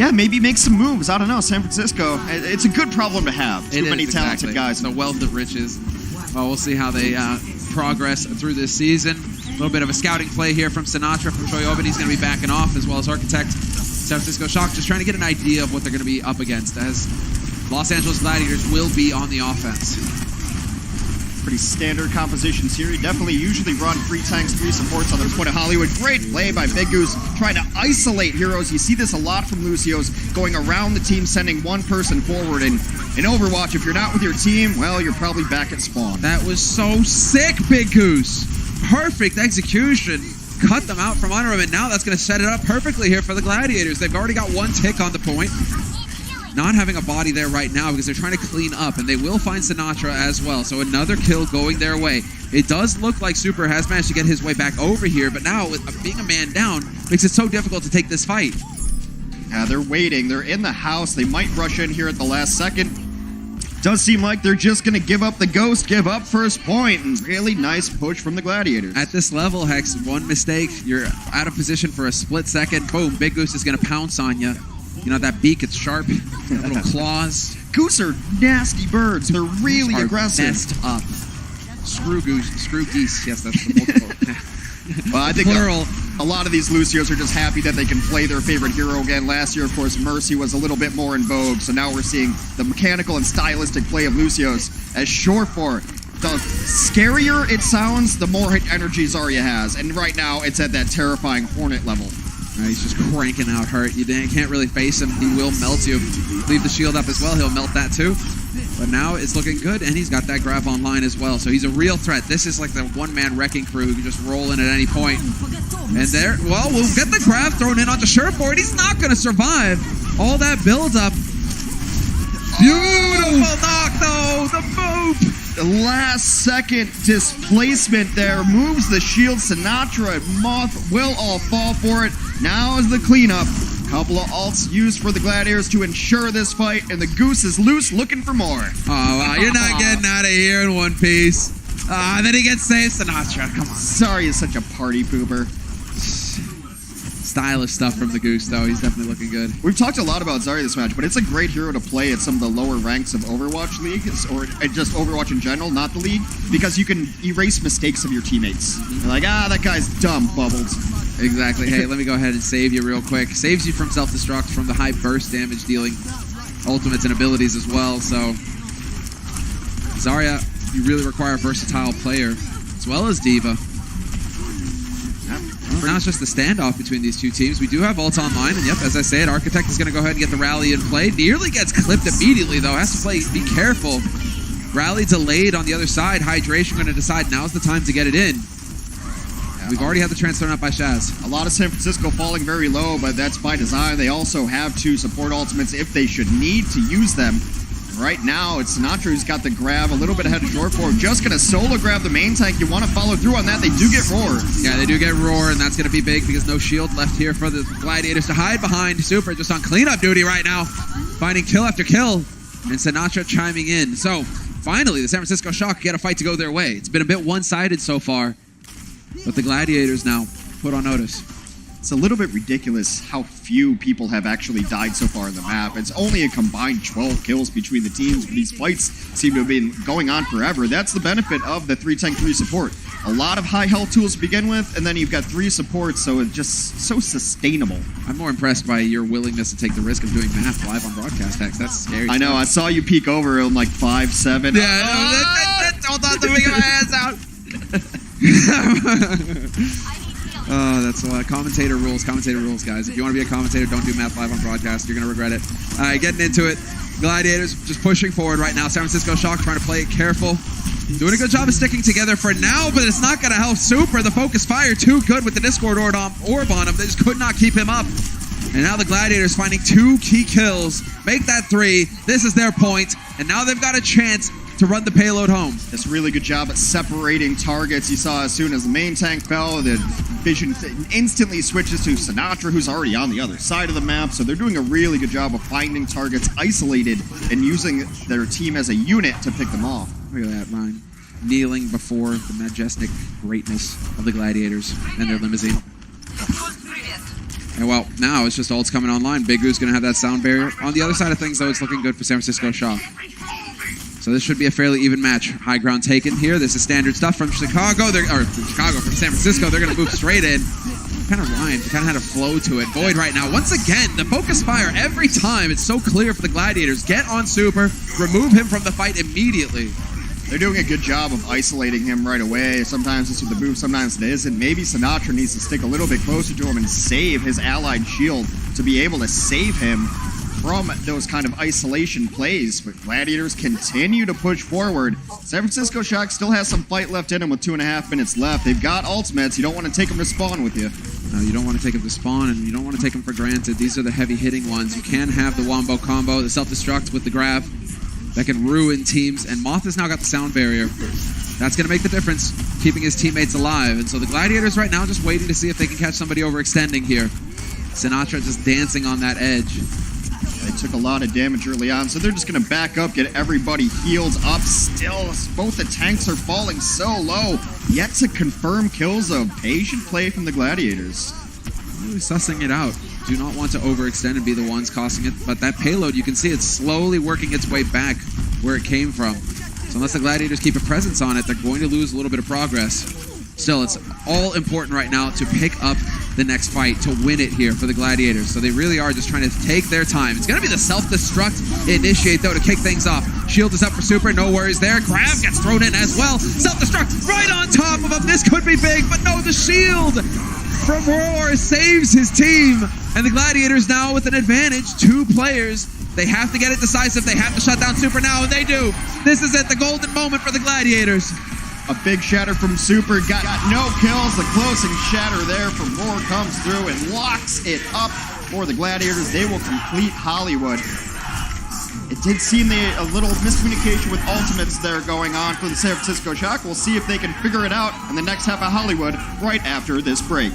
Yeah, maybe make some moves. I don't know. San Francisco, it's a good problem to have. Too many talented guys. The wealth of riches. Well, we'll see how they progress through this season. A little bit of a scouting play here from Sinatra, from Choyobin. He's going to be backing off, as well as Architect. San Francisco Shock just trying to get an idea of what they're going to be up against, as Los Angeles Gladiators will be on the offense. Pretty standard compositions here. You definitely usually run 3 tanks, 3 supports on the point of Hollywood. Great play by Big Goose, trying to isolate heroes. You see this a lot from Lucio's, going around the team, sending one person forward. And in Overwatch, if you're not with your team, well, you're probably back at spawn. That was so sick, Big Goose. Perfect execution. Cut them out from under him, and now that's going to set it up perfectly here for the Gladiators. They've already got 1 tick on the point. Not having a body there right now because they're trying to clean up, and they will find Sinatra as well. So another kill going their way. It does look like Super has managed to get his way back over here, but now with being a man down makes it so difficult to take this fight. Yeah, they're waiting. They're in the house. They might rush in here at the last second. Does seem like they're just going to give up the ghost, give up first point, and really nice push from the Gladiators. At this level, Hex, one mistake, you're out of position for a split second. Boom, Big Goose is going to pounce on you. You know, that beak, it's sharp, little claws. Goose are nasty birds. They're really aggressive. Messed up. Screw Goose, screw geese. Yes, that's the multiple. Well, I think plural. A lot of these Lucios are just happy that they can play their favorite hero again. Last year, of course, Mercy was a little bit more in vogue, so now we're seeing the mechanical and stylistic play of Lucios as short for the scarier it sounds, the more energy Zarya has. And right now, it's at that terrifying Hornet level. He's just cranking out hurt. You can't really face him. He will melt you. Leave the shield up as well. He'll melt that too. But now it's looking good, and he's got that grab online as well. So he's a real threat. This is like the one-man wrecking crew who can just roll in at any point. And there, well, we'll get the grab thrown in onto Sherford. He's not going to survive all that build-up. Beautiful knock, though. The boop. The last second displacement there moves the shield. Sinatra and Moth will all fall for it. Now is the cleanup. Couple of ults used for the Gladiators to ensure this fight, and the Goose is loose looking for more. Oh, wow. You're not getting out of here in one piece. Then he gets saved. Sinatra, come on. Sorry, is such a party pooper. Stylish stuff from the Goose, though. He's definitely looking good. We've talked a lot about Zarya this match, but it's a great hero to play at some of the lower ranks of Overwatch League, or just Overwatch in general, not the league, because you can erase mistakes of your teammates. You're like, that guy's dumb, Bubbles. Exactly. Hey, let me go ahead and save you real quick. Saves you from self-destruct, from the high burst damage dealing ultimates and abilities as well. So, Zarya, you really require a versatile player, as well as D.Va. Well, now it's just the standoff between these two teams. We do have ults online, and yep, as I said, Architect is going to go ahead and get the rally in play. Nearly gets clipped immediately, though. Has to play, be careful. Rally delayed on the other side. Hydration going to decide now's the time to get it in. We've already had the transfer up by Shaz. A lot of San Francisco falling very low, but that's by design. They also have 2 support ultimates if they should need to use them. Right now, it's Sinatra who's got the grab a little bit ahead of Shortford. Just going to solo grab the main tank. You want to follow through on that. They do get Roar. Yeah, they do get Roar, and that's going to be big because no shield left here for the Gladiators to hide behind. Super just on cleanup duty right now, finding kill after kill, and Sinatra chiming in. So, finally, the San Francisco Shock get a fight to go their way. It's been a bit one-sided so far, but the Gladiators now put on notice. It's a little bit ridiculous how few people have actually died so far in the map. It's only a combined 12 kills between the teams. These fights seem to have been going on forever. That's the benefit of the 3-tank-3 support. A lot of high health tools to begin with, and then you've got 3 supports, so it's just so sustainable. I'm more impressed by your willingness to take the risk of doing math live on broadcast, Hex. That's scary. I know. I saw you peek over in like 5-7. Yeah, hold on to me, get my hands out. Oh, that's a lot. Commentator rules, guys. If you want to be a commentator, don't do math live on broadcast. You're going to regret it. All right, getting into it. Gladiators just pushing forward right now. San Francisco Shock trying to play it careful. Doing a good job of sticking together for now, but it's not going to help Super. The focus fire too good with the Discord orb on him. They just could not keep him up. And now the Gladiators finding 2 key kills. Make that 3. This is their point. And now they've got a chance to run the payload home. It's a really good job at separating targets. You saw as soon as the main tank fell, the vision instantly switches to Sinatra, who's already on the other side of the map. So they're doing a really good job of finding targets isolated and using their team as a unit to pick them off. Look at that, Ryan. Kneeling before the majestic greatness of the Gladiators and their limousine. And well, now it's just ults coming online. Big Goose going to have that sound barrier. On the other side of things, though, it's looking good for San Francisco Shock. So this should be a fairly even match. High ground taken here. This is standard stuff from Chicago. From San Francisco. They're going to move straight in. Kind of rhymed. Kind of had a flow to it. Void right now. Once again, the focus fire every time. It's so clear for the Gladiators. Get on Super. Remove him from the fight immediately. They're doing a good job of isolating him right away. Sometimes it's with the move, sometimes it isn't. Maybe Sinatra needs to stick a little bit closer to him and save his allied shield to be able to save him from those kind of isolation plays. But Gladiators continue to push forward. San Francisco Shock still has some fight left in him with 2.5 minutes left. They've got ultimates. You don't want to take them to spawn with you. No, you don't want to take them to spawn, and you don't want to take them for granted. These are the heavy-hitting ones. You can have the wombo combo, the self-destruct with the grab. That can ruin teams, and Moth has now got the sound barrier. That's going to make the difference, keeping his teammates alive. And so the Gladiators right now just waiting to see if they can catch somebody overextending here. Sinatra just dancing on that edge. They took a lot of damage early on, so they're just going to back up, get everybody healed up. Still, both the tanks are falling so low. Yet to confirm kills of patient play from the Gladiators. Really sussing it out. Do not want to overextend and be the ones costing it, but that payload, you can see it's slowly working its way back where it came from. So unless the Gladiators keep a presence on it, they're going to lose a little bit of progress. Still, it's all important right now to pick up the next fight, to win it here for the Gladiators. So they really are just trying to take their time. It's going to be the self-destruct initiate, though, to kick things off. Shield is up for Super, no worries there. Grab gets thrown in as well. Self-destruct right on top of him. This could be big, but no, the shield from Roar saves his team. And the Gladiators now with an advantage, 2 players. They have to get it decisive. They have to shut down Super now, and they do. This is it, the golden moment for the Gladiators. A big shatter from Super, got no kills. The closing shatter there from Roar comes through and locks it up for the Gladiators. They will complete Hollywood. It did seem a little miscommunication with ultimates there going on for the San Francisco Shock. We'll see if they can figure it out in the next half of Hollywood right after this break.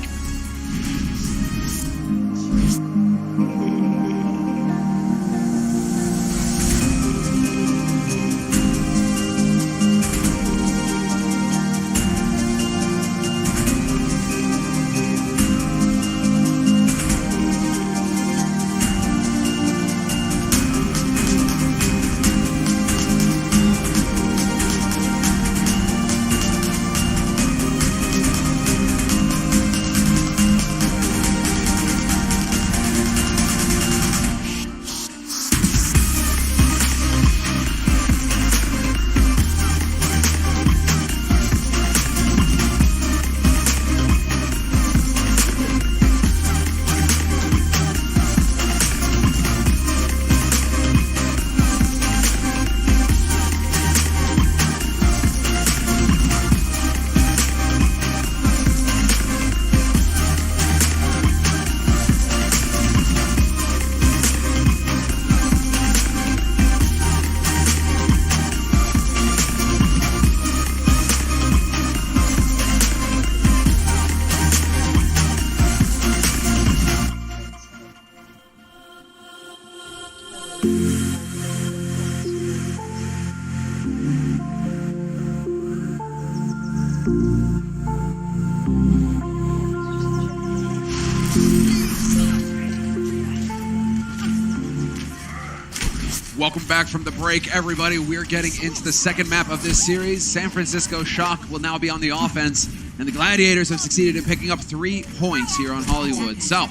Welcome back from the break, everybody. We're getting into the second map of this series. San Francisco Shock will now be on the offense, and the Gladiators have succeeded in picking up 3 points here on Hollywood. So,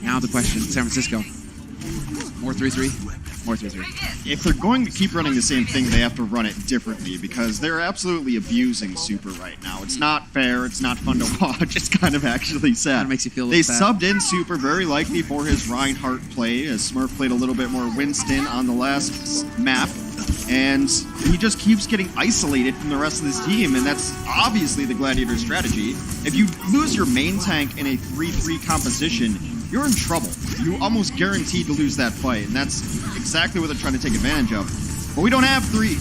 now the question, San Francisco, more 3-3? More 3-3. If they're going to keep running the same thing, they have to run it differently because they're absolutely abusing Super right now. It's not fair. It's not fun to watch. It's kind of actually sad. Kind of makes you feel a They little sad. subbed in Super very likely for his Reinhardt play, as Smurf played a little bit more Winston on the last map. And he just keeps getting isolated from the rest of this team, and that's obviously the Gladiator strategy. If you lose your main tank in a 3-3 composition, you're in trouble. You almost guaranteed to lose that fight, and that's exactly what they're trying to take advantage of. But we don't have 3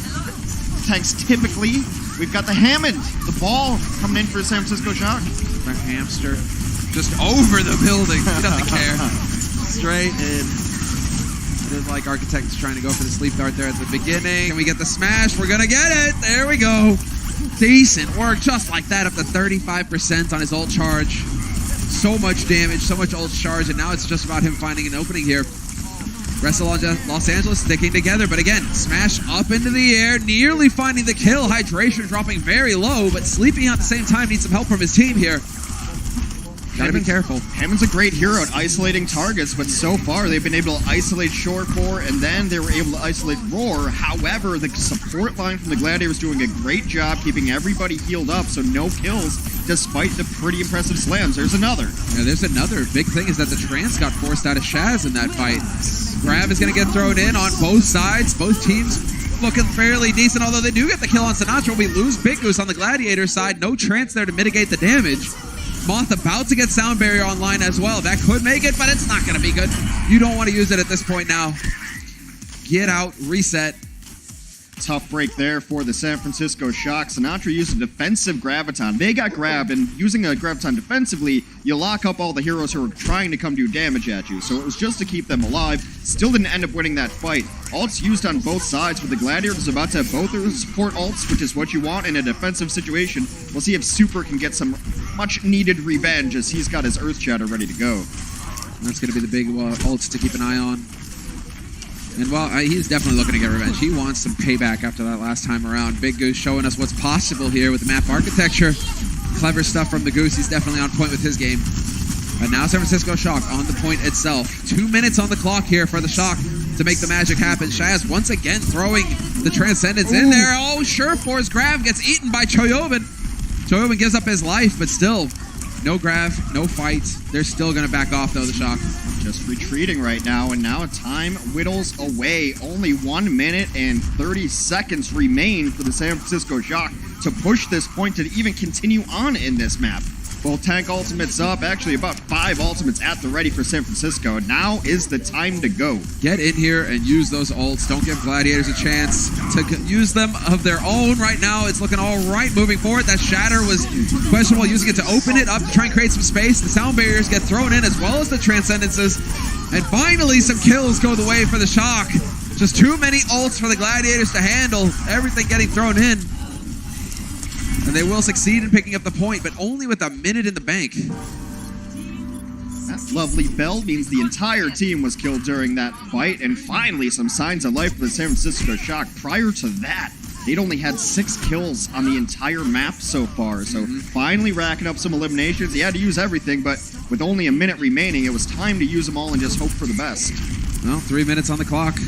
tanks typically. We've got the Hammond, the ball coming in for San Francisco Shock. The hamster just over the building. He doesn't care. Straight in. It is like Architect's trying to go for the sleep dart there at the beginning. And we get the smash. We're going to get it. There we go. Decent work. Just like that, up to 35% on his ult charge. so much damage, so much ult charge, and now it's just about him finding an opening here. Rest of Los Angeles sticking together, but again, smash up into the air, nearly finding the kill. Hydration dropping very low, but Sleepy at the same time needs some help from his team here. Gotta be careful. Hammond's a great hero at isolating targets, but so far they've been able to isolate Shore 4, and then they were able to isolate Roar. However, the support line from the Gladiators doing a great job keeping everybody healed up, so no kills, despite the pretty impressive slams. There's another. Yeah, there's another. Big thing is that the Trance got forced out of Shaz in that fight. Grav is going to get thrown in on both sides. Both teams looking fairly decent, although they do get the kill on Sinatra. We lose Big Goose on the Gladiator side. No Trance there to mitigate the damage. Moth about to get Sound Barrier online as well. That could make it, but it's not going to be good. You don't want to use it at this point now. Get out, reset. Tough break there for the San Francisco Shock. Sinatra used a defensive Graviton. They got grabbed, and using a Graviton defensively, you lock up all the heroes who are trying to come do damage at you. So it was just to keep them alive. Still didn't end up winning that fight. Ults used on both sides, but the Gladiators is about to have both their support ults, which is what you want in a defensive situation. We'll see if Super can get some much-needed revenge as he's got his Earth Shatter ready to go. That's going to be the big ults to keep an eye on. And while he's definitely looking to get revenge, he wants some payback after that last time around. Big Goose showing us what's possible here with the map architecture. Clever stuff from the Goose. He's definitely on point with his game. And now San Francisco Shock on the point itself. 2 minutes on the clock here for the Shock to make the magic happen. Shaz once again throwing the Transcendence in there. Oh, Sureforce Grav gets eaten by Choyobin. Choyobin gives up his life, but still, no Grav, no fight. They're still going to back off, though, the Shock. Just retreating right now, and now time whittles away. Only 1 minute and 30 seconds remain for the San Francisco Shock to push this point to even continue on in this map. Well, tank ultimates up, actually about 5 ultimates at the ready for San Francisco. Now is the time to go. Get in here and use those ults. Don't give Gladiators a chance to use them of their own. Right now, it's looking all right moving forward. That Shatter was questionable, using it to open it up to try and create some space. The Sound Barriers get thrown in as well as the Transcendences. And finally, some kills go the way for the Shock. Just too many ults for the Gladiators to handle. Everything getting thrown in. And they will succeed in picking up the point, but only with a minute in the bank. That lovely bell means the entire team was killed during that fight, and finally some signs of life for the San Francisco Shock. Prior to that, they'd only had 6 kills on the entire map so far, so finally racking up some eliminations. He had to use everything, but with only a minute remaining, it was time to use them all and just hope for the best. Well, 3 minutes on the clock.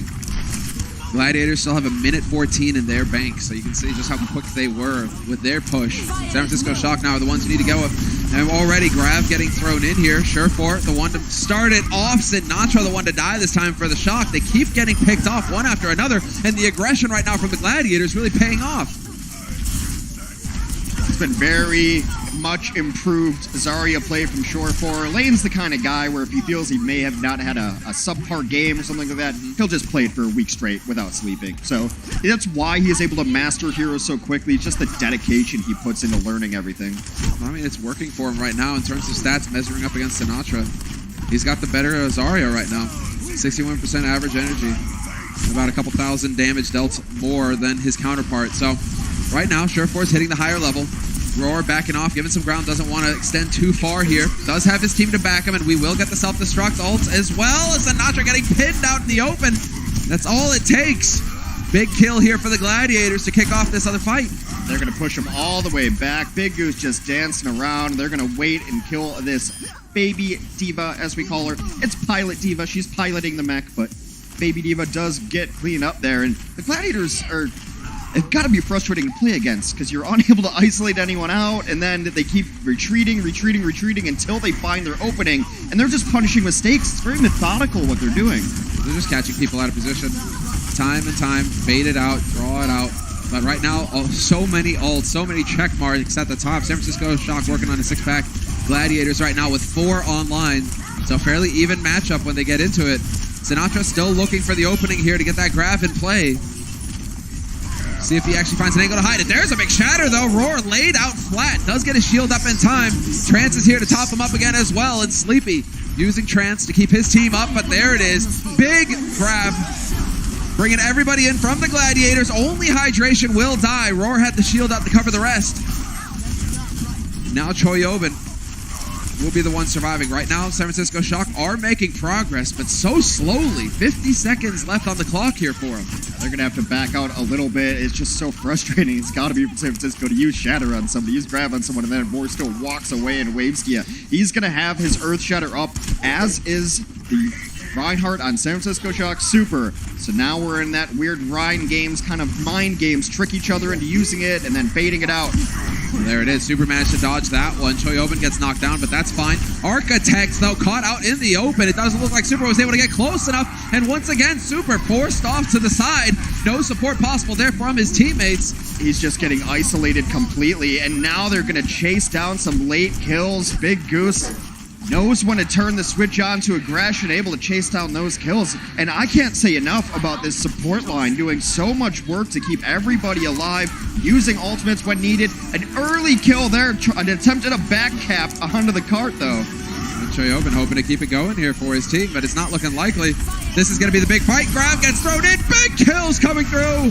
Gladiators still have a minute 14 in their bank, so you can see just how quick they were with their push. San Francisco Shock now are the ones who need to go up. And already Grav getting thrown in here. Sureforce, the one to start it off. Sinatra, the one to die this time for the Shock. They keep getting picked off one after another, and the aggression right now from the Gladiators really paying off. It's been very much improved Zarya play from Shore 4. Lane's the kind of guy where if he feels he may have not had a subpar game or something like that, he'll just play it for a week straight without sleeping. So that's why he is able to master heroes so quickly. It's just the dedication he puts into learning everything. I mean, it's working for him right now in terms of stats measuring up against Sinatra. He's got the better Zarya right now. 61% average energy. About a couple thousand damage dealt more than his counterpart. So right now, Sureforce hitting the higher level. Roar backing off, giving some ground, doesn't want to extend too far here. Does have his team to back him, and we will get the self-destruct ult as well as Sinatra getting pinned out in the open. That's all it takes. Big kill here for the Gladiators to kick off this other fight. They're going to push him all the way back. Big Goose just dancing around. They're going to wait and kill this baby diva, as we call her. It's Pilot Diva. She's piloting the mech, but baby diva does get clean up there. And the Gladiators are... It's got to be frustrating to play against because you're unable to isolate anyone out, and then they keep retreating until they find their opening, and they're just punishing mistakes. It's very methodical what they're doing. They're just catching people out of position. Time and time, bait it out, draw it out. But right now, so many ults, so many check marks at the top. San Francisco Shock working on a 6-pack. Gladiators right now with 4 online. So fairly even matchup when they get into it. Sinatra still looking for the opening here to get that Grav in play. See if he actually finds an angle to hide it. There's a big shatter, though. Roar laid out flat. Does get his shield up in time. Trance is here to top him up again as well. And Sleepy using Trance to keep his team up. But there it is. Big grab. Bringing everybody in from the Gladiators. Only Hydration will die. Roar had the shield up to cover the rest. Now Choyobin will be the one surviving. Right now, San Francisco Shock are making progress, but so slowly. 50 seconds left on the clock here for them. They're going to have to back out a little bit. It's just so frustrating. It's got to be from San Francisco to use Shatter on somebody, use Grab on someone, and then Moore still walks away and waves Gia. He's going to have his Earth Shatter up, as is the Reinhardt on San Francisco Shock Super. So now we're in that weird Rhine games, kind of mind games, trick each other into using it and then baiting it out. Well, there it is. Super managed to dodge that one. Choyobin gets knocked down, but that's fine. Architects, though, caught out in the open. It doesn't look like Super was able to get close enough. And once again, Super forced off to the side. No support possible there from his teammates. He's just getting isolated completely. And now they're going to chase down some late kills. Big Goose knows when to turn the switch on to aggression, able to chase down those kills. And I can't say enough about this support line doing so much work to keep everybody alive, using ultimates when needed. An early kill there, an attempt at a back cap onto the cart though. Choyobin hoping to keep it going here for his team, but it's not looking likely. This is going to be the big fight. Grab gets thrown in. Big kills coming through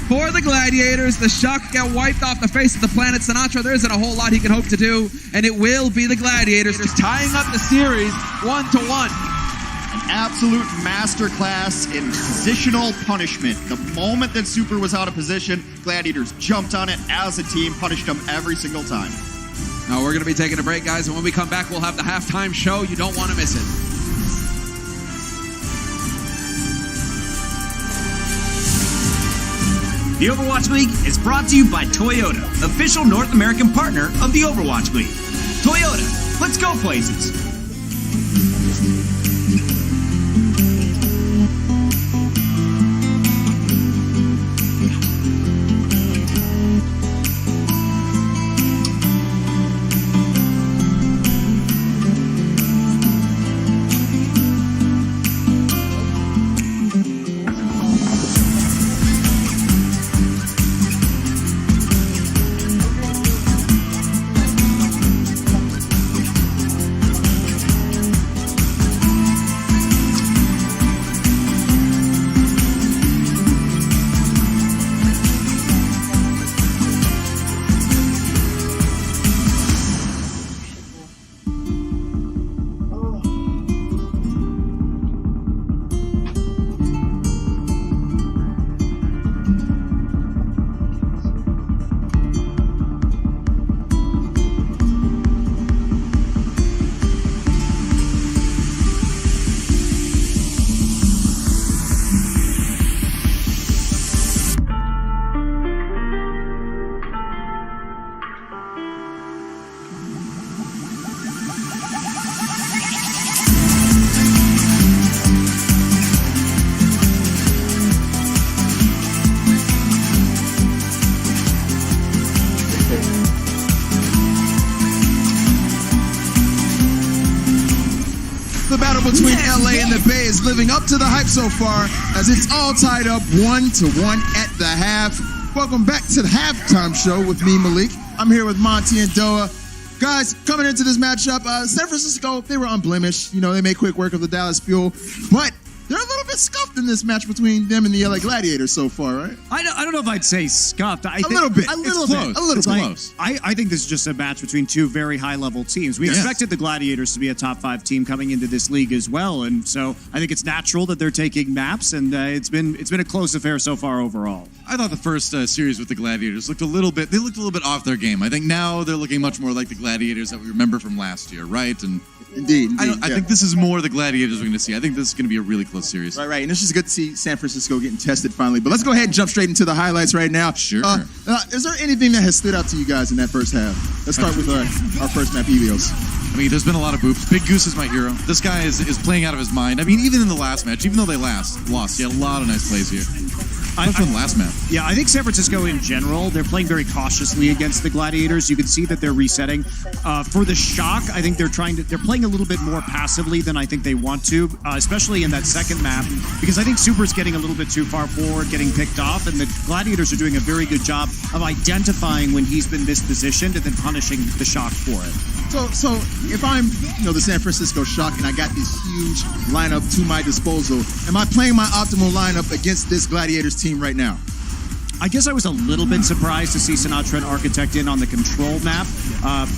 for the Gladiators. The Shock get wiped off the face of the planet. Sinatra, there isn't a whole lot he can hope to do, and it will be the Gladiators tying up the series 1-1. An absolute masterclass in positional punishment. The moment that Super was out of position, Gladiators jumped on it as a team, punished them every single time. Now we're going to be taking a break, guys, and when we come back, we'll have the halftime show. You don't want to miss it. The Overwatch League is brought to you by Toyota, official North American partner of the Overwatch League. Toyota, let's go places. The battle between LA and the Bay is living up to the hype so far, as it's all tied up 1-1 at the half. Welcome back to the halftime show with me, Malik. I'm here with Monty and Doa. Guys, coming into this matchup, San Francisco, they were unblemished. You know, they made quick work of the Dallas Fuel, but they're a little bit scuffed in this match between them and the LA Gladiators so far, right? I don't know if I'd say scuffed. A little bit. A little close. I think this is just a match between two very high-level teams. We expected the Gladiators to be a top-5 team coming into this league as well, and so I think it's natural that they're taking maps, and it's been a close affair so far overall. I thought the first series with the Gladiators looked a little bit off their game. I think now they're looking much more like the Gladiators that we remember from last year, right? And Indeed. I think this is more the Gladiators we're going to see. I think this is going to be a really close series. Right. And it's just good to see San Francisco getting tested finally. But let's go ahead and jump straight into the highlights right now. Sure. Is there anything that has stood out to you guys in that first half? Let's start with our first map, Helios. I mean, there's been a lot of boops. Big Goose is my hero. This guy is playing out of his mind. I mean, even in the last match, even though they lost, he had a lot of nice plays here. From last map. Yeah, I think San Francisco in general, they're playing very cautiously against the Gladiators. You can see that they're resetting. For the Shock, I think they're playing a little bit more passively than I think they want to, especially in that second map, because I think Super's getting a little bit too far forward, getting picked off, and the Gladiators are doing a very good job of identifying when he's been mispositioned and then punishing the Shock for it. So if I'm, the San Francisco Shock and I got this huge lineup to my disposal, am I playing my optimal lineup against this Gladiators team right now? I guess I was a little bit surprised to see Sinatra and Architect in on the control map,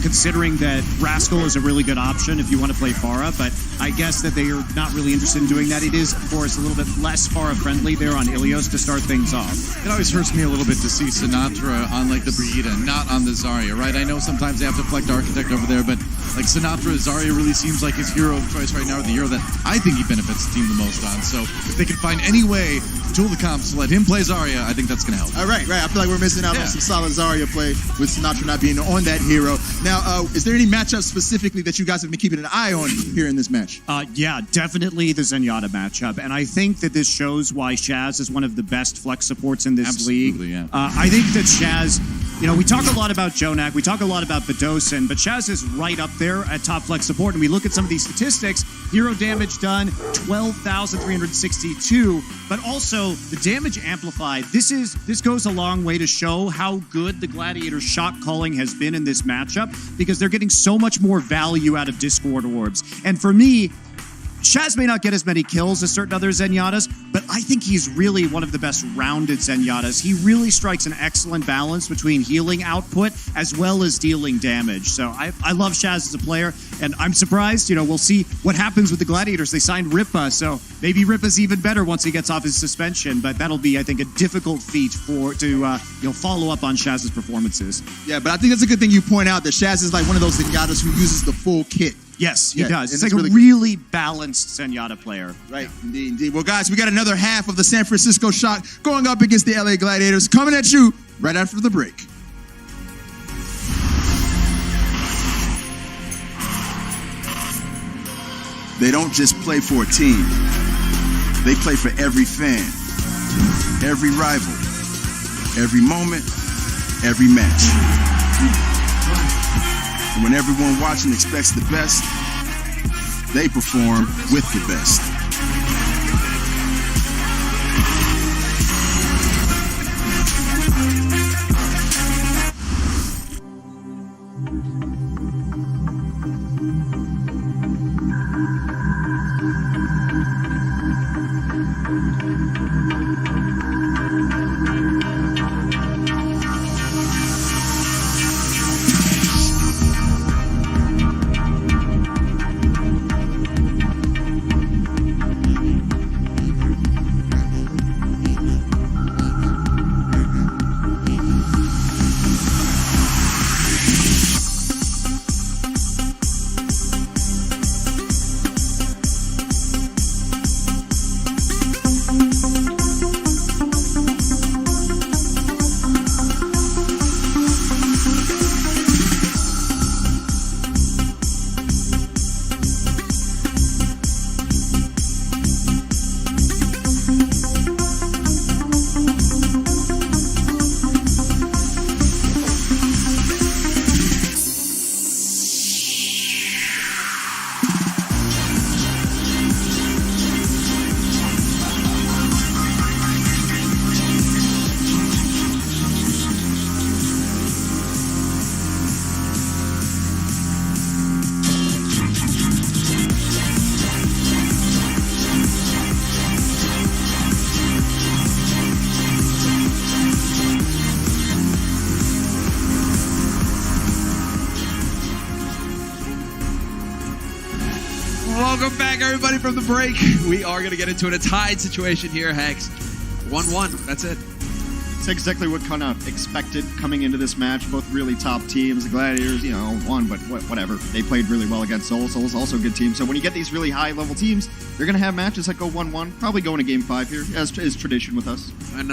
considering that Rascal is a really good option if you want to play Pharah, but I guess that they are not really interested in doing that. It is, of course, a little bit less Pharah-friendly there on Ilios to start things off. It always hurts me a little bit to see Sinatra on like the Brigitte, not on the Zarya, right? I know sometimes they have to flex Architect over there, but like Sinatra, Zarya really seems like his hero of choice right now, or the hero that I think he benefits the team the most on. So if they can find any way to tool the comps to let him play Zarya, I think that's going to help. All right. I feel like we're missing out on some solid Zarya play with Sinatra not being on that hero. Now, is there any matchup specifically that you guys have been keeping an eye on here in this match? Yeah, definitely the Zenyatta matchup. And I think that this shows why Shaz is one of the best flex supports in this league. Yeah. I think that Shaz, we talk a lot about Jonak, we talk a lot about Bedosin, but Shaz is right up there at top flex support. And we look at some of these statistics, hero damage done, 12,362, but also the damage amplified. This goes a long way to show how good the Gladiators shot calling has been in this matchup, because they're getting so much more value out of Discord orbs. And for me, Shaz may not get as many kills as certain other Zenyatas, but I think he's really one of the best rounded Zenyatas. He really strikes an excellent balance between healing output as well as dealing damage. So I love Shaz as a player, and I'm surprised. We'll see what happens with the Gladiators. They signed Ripa, so maybe Ripa's even better once he gets off his suspension, but that'll be, I think, a difficult feat to follow up on Shaz's performances. Yeah, but I think that's a good thing you point out, that Shaz is like one of those Zenyatas who uses the full kit. Yes, he does. It's like really a really balanced Zenyatta player. Right, indeed. Well, guys, we got another half of the San Francisco Shock going up against the LA Gladiators, coming at you right after the break. They don't just play for a team. They play for every fan, every rival, every moment, every match. And when everyone watching expects the best, they perform with the best. Welcome back, everybody, from the break. We are going to get into a tied situation here, Hex. 1-1. That's it. It's exactly what kind of expected coming into this match. Both really top teams. The Gladiators, won, but whatever. They played really well against Soul. Soul's also a good team. So when you get these really high-level teams, they're going to have matches that go 1-1. Probably going to Game 5 here, as is tradition with us. And,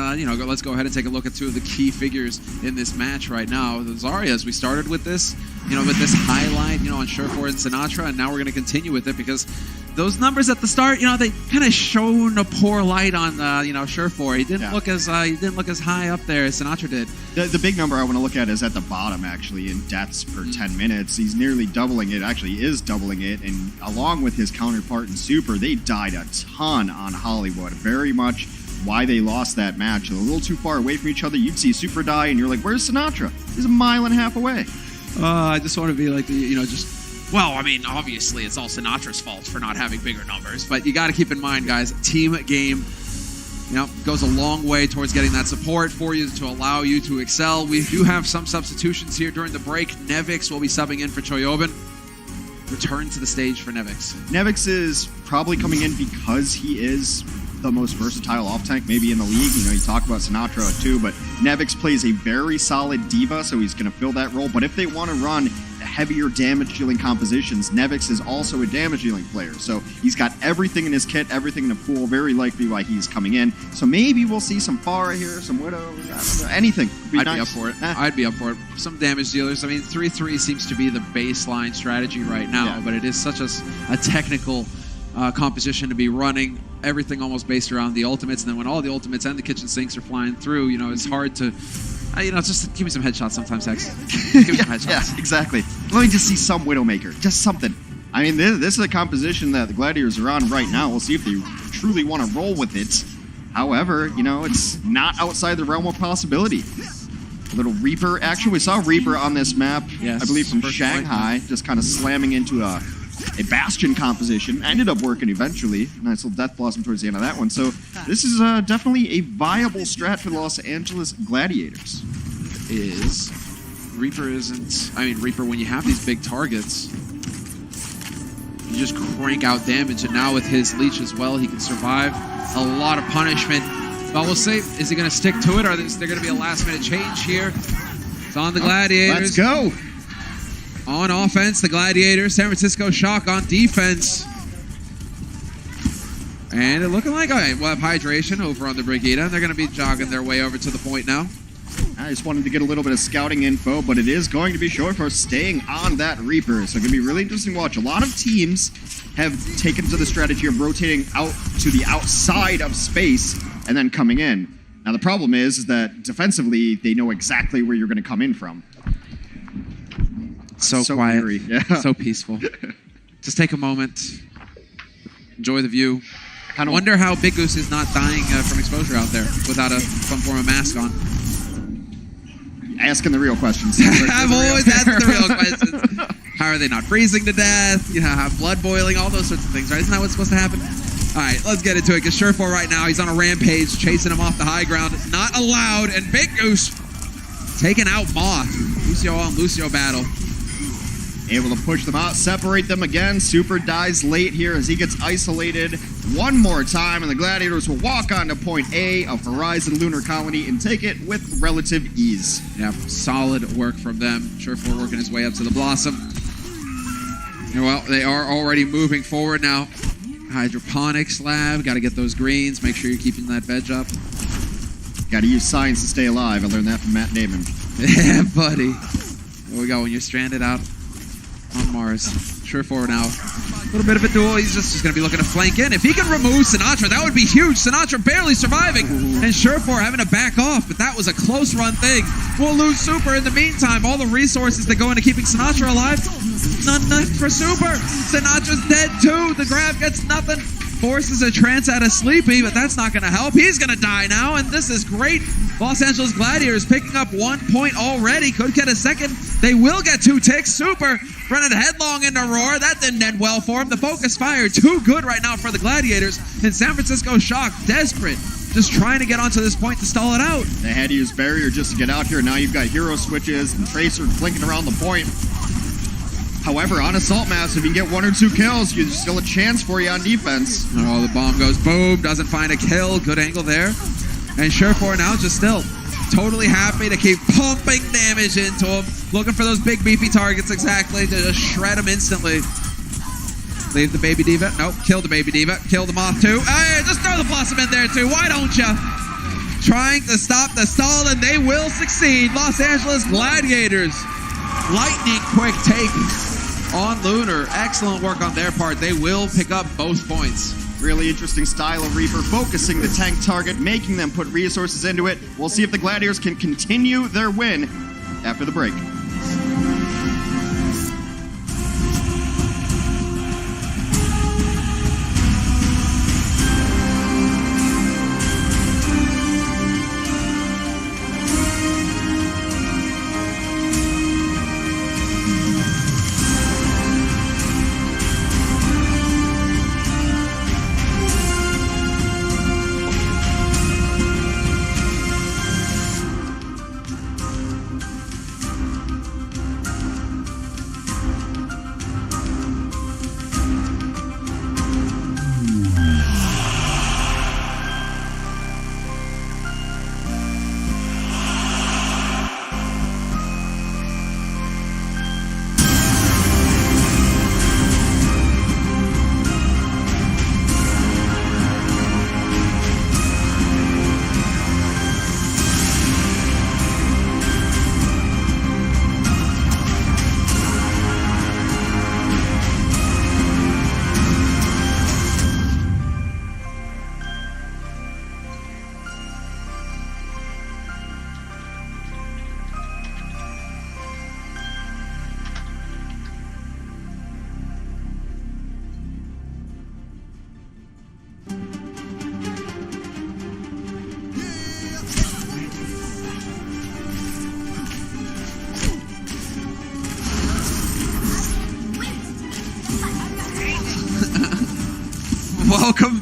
let's go ahead and take a look at two of the key figures in this match right now. The Zaryas, we started with this, with this highlight, on Surefour and Sinatra, and now we're going to continue with it because those numbers at the start, they kind of shone a poor light on, Surefour. He didn't look as high up there as Sinatra did. The big number I want to look at is at the bottom, actually, in deaths per 10 minutes. He's nearly doubling it, actually is doubling it, and along with his counterpart in Super, they died a ton on Hollywood. Very much why they lost that match. A little too far away from each other. You'd see Super die, and you're like, where's Sinatra? He's a mile and a half away. I just want to be like, obviously it's all Sinatra's fault for not having bigger numbers, but you got to keep in mind, guys, team game, goes a long way towards getting that support for you to allow you to excel. We do have some substitutions here during the break. Nevix will be subbing in for Choyobin. Return to the stage for Nevix. Nevix is probably coming in because he is the most versatile off-tank maybe in the league. You talk about Sinatraa too, but Nevix plays a very solid diva, so he's going to fill that role. But if they want to run heavier damage-dealing compositions, Nevix is also a damage-dealing player. So he's got everything in his kit, everything in the pool, very likely why he's coming in. So maybe we'll see some Pharah here, some Widow, I don't know, anything. I'd be up for it. I'd be up for it. Some damage dealers. I mean, 3-3 seems to be the baseline strategy right now, but it is such a technical composition to be running. Everything almost based around the ultimates, and then when all the ultimates and the kitchen sinks are flying through, it's hard to... just give me some headshots sometimes, Hex. Give me some headshots. Yeah, exactly. Let me just see some Widowmaker. Just something. I mean, this is a composition that the Gladiators are on right now. We'll see if they truly want to roll with it. However, it's not outside the realm of possibility. A little Reaper action. We saw Reaper on this map, I believe from Shanghai, just kind of slamming into a Bastion composition. Ended up working eventually. Nice little Death Blossom towards the end of that one. So this is definitely a viable strat for the Los Angeles Gladiators. Reaper isn't... I mean, Reaper, when you have these big targets, you just crank out damage, and now with his leech as well, he can survive a lot of punishment. But we'll see, is he going to stick to it, or is there going to be a last-minute change here? It's on the Gladiators. Let's go! On offense, the Gladiators. San Francisco Shock on defense. And it looking like, okay, we'll have Hydration over on the Brigida, and they're going to be jogging their way over to the point now. I just wanted to get a little bit of scouting info, but it is going to be short for staying on that Reaper. So it's going to be really interesting to watch. A lot of teams have taken to the strategy of rotating out to the outside of space and then coming in. Now the problem is that defensively, they know exactly where you're going to come in from. So quiet, yeah. So peaceful. Just take a moment, enjoy the view. I wonder how Big Goose is not dying from exposure out there without some form of mask on. Asking the real questions. I've always asked the real questions. How are they not freezing to death? Have blood boiling, all those sorts of things, right? Isn't that what's supposed to happen? All right, let's get into it, because Surefour right now, he's on a rampage, chasing him off the high ground. Not allowed, and Big Goose taking out Moth. Lucio on Lucio battle. Able to push them out, separate them again. Super dies late here as he gets isolated one more time, and the Gladiators will walk on to point A of Horizon Lunar Colony and take it with relative ease. Yeah, solid work from them. Surefour working his way up to the Blossom. Well, they are already moving forward now. Hydroponics lab, got to get those greens. Make sure you're keeping that veg up. Got to use science to stay alive. I learned that from Matt Damon. Yeah, buddy. There we go. When you're stranded out on Mars. Surefour now. A little bit of a duel. He's just going to be looking to flank in. If he can remove Sinatraa, that would be huge. Sinatraa barely surviving. And Surefour having to back off. But that was a close run thing. We'll lose Super in the meantime. All the resources that go into keeping Sinatraa alive, none left for Super. Sinatra's dead too. The grab gets nothing. Forces a trance out of Sleepy, but that's not going to help. He's going to die now, and this is great. Los Angeles Gladiators picking up 1 point already. Could get a second. They will get 2 ticks. Super running headlong into Roar. That didn't end well for him. The focus fire too good right now for the Gladiators. And San Francisco Shock, desperate, just trying to get onto this point to stall it out. They had to use barrier just to get out here. Now you've got hero switches and Tracer blinking around the point. However, on assault maps, if you can get 1 or 2 kills, there's still a chance for you on defense. Oh, the bomb goes boom, doesn't find a kill. Good angle there. And Surefour now just still totally happy to keep pumping damage into him. Looking for those big beefy targets exactly to just shred him instantly. Leave the baby diva. Nope, kill the baby diva. Kill the moth too. Hey, just throw the blossom in there too. Why don't you? Trying to stop the stall, and they will succeed. Los Angeles Gladiators. Lightning quick take on Lunar. Excellent work on their part. They will pick up both points. Really interesting style of Reaper, focusing the tank target, making them put resources into it. We'll see if the Gladiators can continue their win after the break.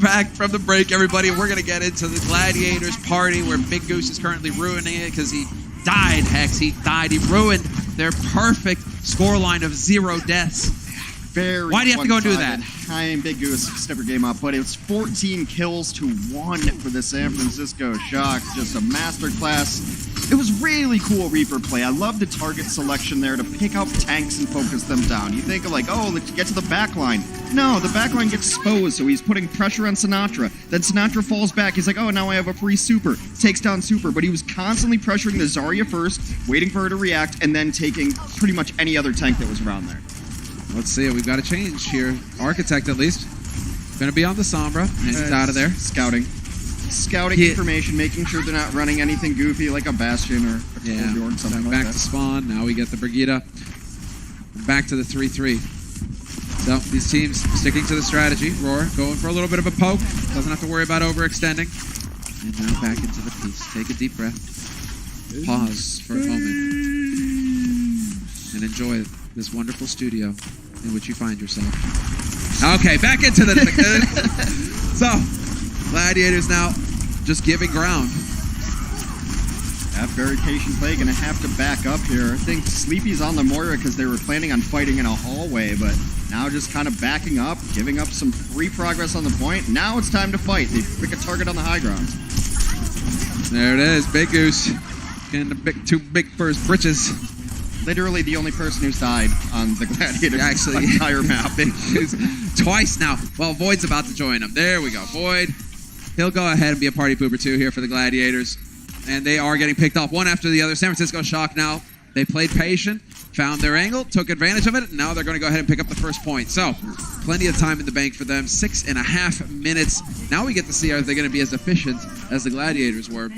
back from the break, everybody. We're going to get into the Gladiators party where Big Goose is currently ruining it because he died, Hex. He died. He ruined their perfect scoreline of 0 deaths. Very Why do you have to go and do that? I am Big Goose, step your game up, but it's 14 kills to 1 for the San Francisco Shock. Just a masterclass. It was really cool Reaper play. I love the target selection there to pick out tanks and focus them down. You think of like, oh, let's get to the back line. No, the back line gets exposed, so he's putting pressure on Sinatraa. Then Sinatraa falls back. He's like, oh, now I have a free super. Takes down super, but he was constantly pressuring the Zarya first, waiting for her to react, and then taking pretty much any other tank that was around there. Let's see. We've got a change here. Architect, at least. Going to be on the Sombra, and he's out of there. Scouting information, making sure they're not running anything goofy like a Bastion or a Torbjorn, something like back that. to spawn. Now we get the Brigitte. Back to the 3-3. So these teams sticking to the strategy. Roar going for a little bit of a poke. Doesn't have to worry about overextending. And now back into the piece. Take a deep breath. Pause for a moment. And enjoy this wonderful studio in which you find yourself. Okay, back into the... So, Gladiators now just giving ground. That very patient play, gonna have to back up here. I think Sleepy's on the Moira because they were planning on fighting in a hallway, but now just kind of backing up, giving up some free progress on the point. Now it's time to fight. They pick a target on the high ground. There it is, Big Goose. Getting too big for his britches. Literally the only person who's died on the Gladiators Actually, entire map. Twice now. Well, Void's about to join him. There we go. Void. He'll go ahead and be a party pooper too here for the Gladiators. And they are getting picked off one after the other. San Francisco Shock now. They played patient, found their angle, took advantage of it, and now they're going to go ahead and pick up the first point. So, plenty of time in the bank for them. 6.5 minutes. Now we get to see are they going to be as efficient as the Gladiators were.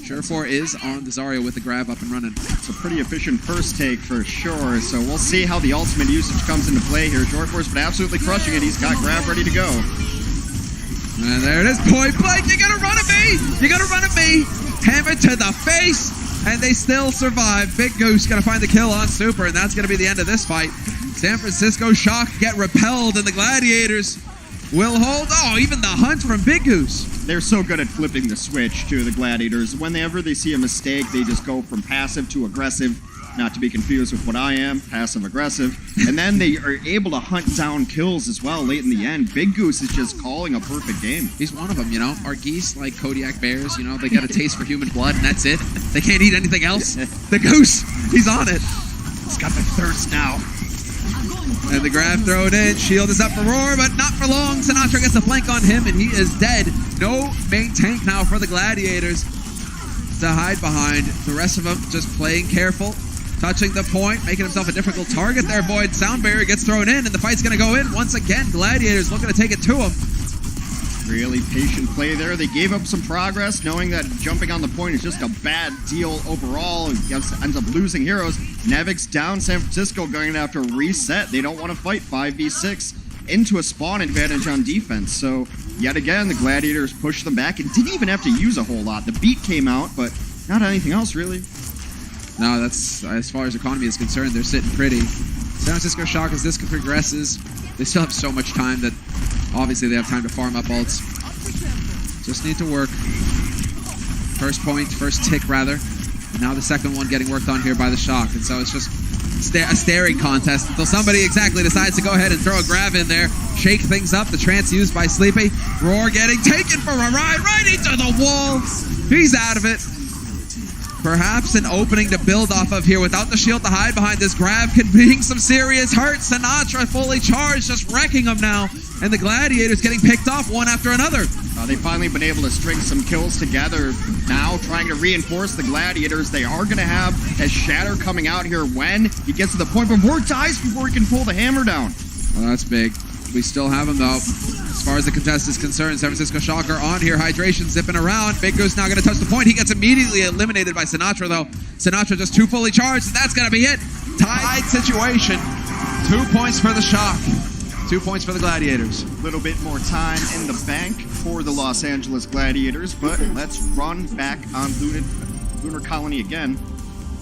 Surefour is on the Zarya with the grab up and running. It's a pretty efficient first take for sure. So we'll see how the ultimate usage comes into play here. Surefour's been absolutely crushing it. He's got grab ready to go. And there it is, point blank. You gotta run at me! You gotta run at me! Hammer to the face! And they still survive. Big Goose gonna find the kill on Super, and that's gonna be the end of this fight. San Francisco Shock get repelled, and the Gladiators will hold. Oh, even the hunt from Big Goose. They're so good at flipping the switch to the Gladiators. Whenever they see a mistake, they just go from passive to aggressive. Not to be confused with what I am, passive-aggressive. And then they are able to hunt down kills as well late in the end. Big Goose is just calling a perfect game. He's one of them, you know. Our geese, like Kodiak bears, you know, they got a taste for human blood, and that's it. They can't eat anything else. The Goose, he's on it. He's got the thirst now. And the grab thrown in. Shield is up for Roar, but not for long. Sinatraa gets a flank on him, and he is dead. No main tank now for the Gladiators to hide behind. The rest of them just playing careful. Touching the point, making himself a difficult target there. Void sound barrier gets thrown in, and the fight's going to go in once again. Gladiators looking to take it to him. Really patient play there. They gave up some progress, knowing that jumping on the point is just a bad deal overall. He ends up losing heroes. Nevix down. San Francisco going to have to reset. They don't want to fight 5v6 into a spawn advantage on defense. So yet again, the Gladiators pushed them back and didn't even have to use a whole lot. The beat came out, but not anything else really. No, that's as far as economy is concerned, they're sitting pretty. San Francisco Shock, as this progresses, they still have so much time that obviously they have time to farm up ults. Just need to work. First point, first tick rather. And now the second one getting worked on here by the Shock. And so it's just a staring contest until somebody exactly decides to go ahead and throw a grab in there, shake things up. The trance used by Sleepy. Roar getting taken for a ride right into the wall. He's out of it. Perhaps an opening to build off of here without the shield to hide behind. This grab could bring some serious hurt. Sinatraa fully charged, just wrecking them now. And the Gladiators getting picked off one after another. They've finally been able to string some kills together. Now trying to reinforce the Gladiators. They are going to have a Shatter coming out here when he gets to the point, but Roar dies before he can pull the hammer down. Well, that's big. We still have him, though. As far as the contest is concerned, San Francisco Shock are on here. Hydration zipping around. Big Goose now going to touch the point. He gets immediately eliminated by Sinatraa, though. Sinatraa just too fully charged, and that's going to be it. Tied situation. 2 points for the Shock. 2 points for the Gladiators. A little bit more time in the bank for the Los Angeles Gladiators, but let's run back on Lunar Colony again.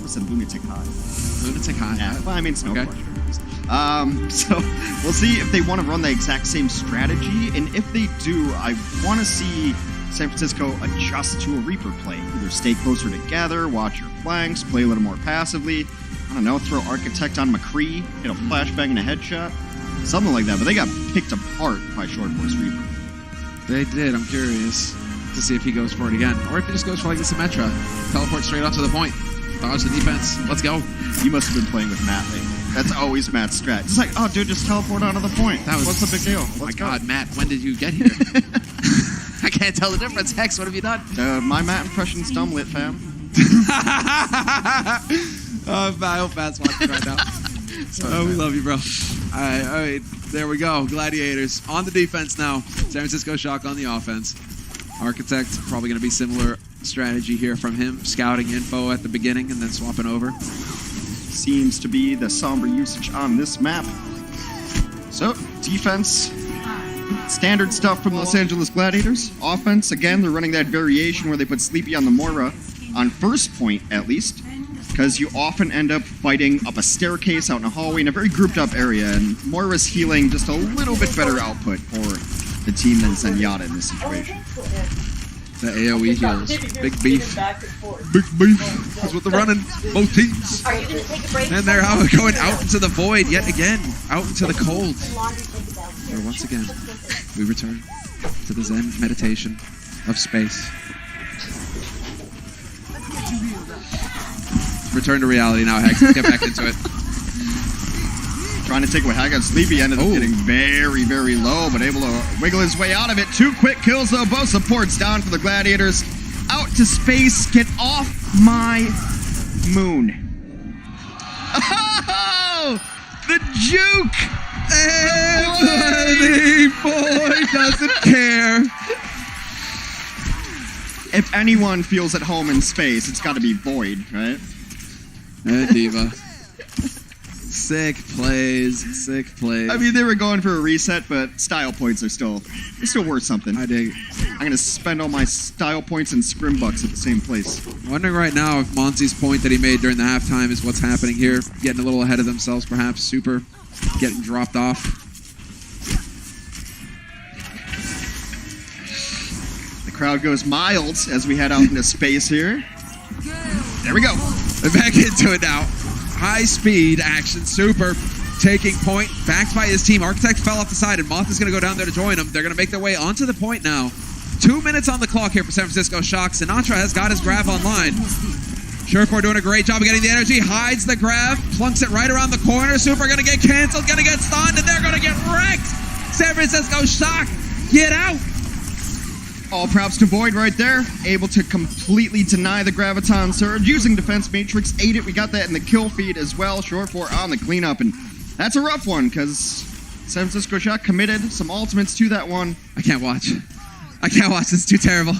I said Lunatic High. Lunatic High. Yeah, well, I mean, it's no Okay. question. So we'll see if they want to run the exact same strategy, and if they do, I want to see San Francisco adjust to a Reaper play. Either stay closer together, watch your flanks, play a little more passively. I don't know, throw Architect on McCree, get a flashbang and a headshot. Something like that, but they got picked apart by Short Force Reaper. They did. I'm curious to see if he goes for it again, or if he just goes for like the Symmetra. Teleport straight up to the point. Dodge the defense. Let's go. You must have been playing with Matt lately. That's always Matt's strat. It's like, oh, dude, just teleport onto the point. What's the big deal? Oh my God, Matt, when did you get here? I can't tell the difference. Hex, what have you done? My Matt impression's dumb lit, fam. I hope Matt's watching right now. We love you, bro. All right, there we go. Gladiators on the defense now. San Francisco Shock on the offense. Architect, probably going to be similar strategy here from him. Scouting info at the beginning and then swapping over. Seems to be the somber usage on this map. So, defense, standard stuff from Los Angeles Gladiators. Offense, again, they're running that variation where they put Sleepy on the Moira on first point, at least, because you often end up fighting up a staircase out in a hallway in a very grouped up area, and Moira's healing just a little bit better output for the team than Zenyatta in this situation. The AoE heals. Big beef. Big beef. That's what they're running. Both teams. Are you going to take a break? And they're going out into the void yet again. Out into the cold. Where once again, we return to the Zen meditation of space. Return to reality now, Hex. Let's get back into it. Trying to take what Haggard Sleepy ended up getting very, very low, but able to wiggle his way out of it. 2 quick kills, though. Both supports down for the Gladiators. Out to space. Get off my moon. Oh! The juke! Every boy doesn't care. If anyone feels at home in space, it's got to be Void, right? And Diva. Sick plays, sick plays. I mean, they were going for a reset, but style points are still worth something. I dig. I'm going to spend all my style points and scrim bucks at the same place. I'm wondering right now if Monty's point that he made during the halftime is what's happening here. Getting a little ahead of themselves, perhaps. Super getting dropped off. The crowd goes mild as we head out into space here. There we go. We're back into it now. High speed action, Super taking point, backed by his team. Architect fell off the side, and Moth is going to go down there to join him. They're going to make their way onto the point now. 2 minutes on the clock here for San Francisco Shock. Sinatra has got his grab online. Surecore doing a great job of getting the energy, hides the grab, plunks it right around the corner. Super going to get canceled, going to get stunned, and they're going to get wrecked. San Francisco Shock, get out. All props to Void right there. Able to completely deny the Graviton Surge. Using Defense Matrix, ate it. We got that in the kill feed as well. Short 4 on the cleanup. And that's a rough one because San Francisco Shock committed some ultimates to that one. I can't watch. It's too terrible.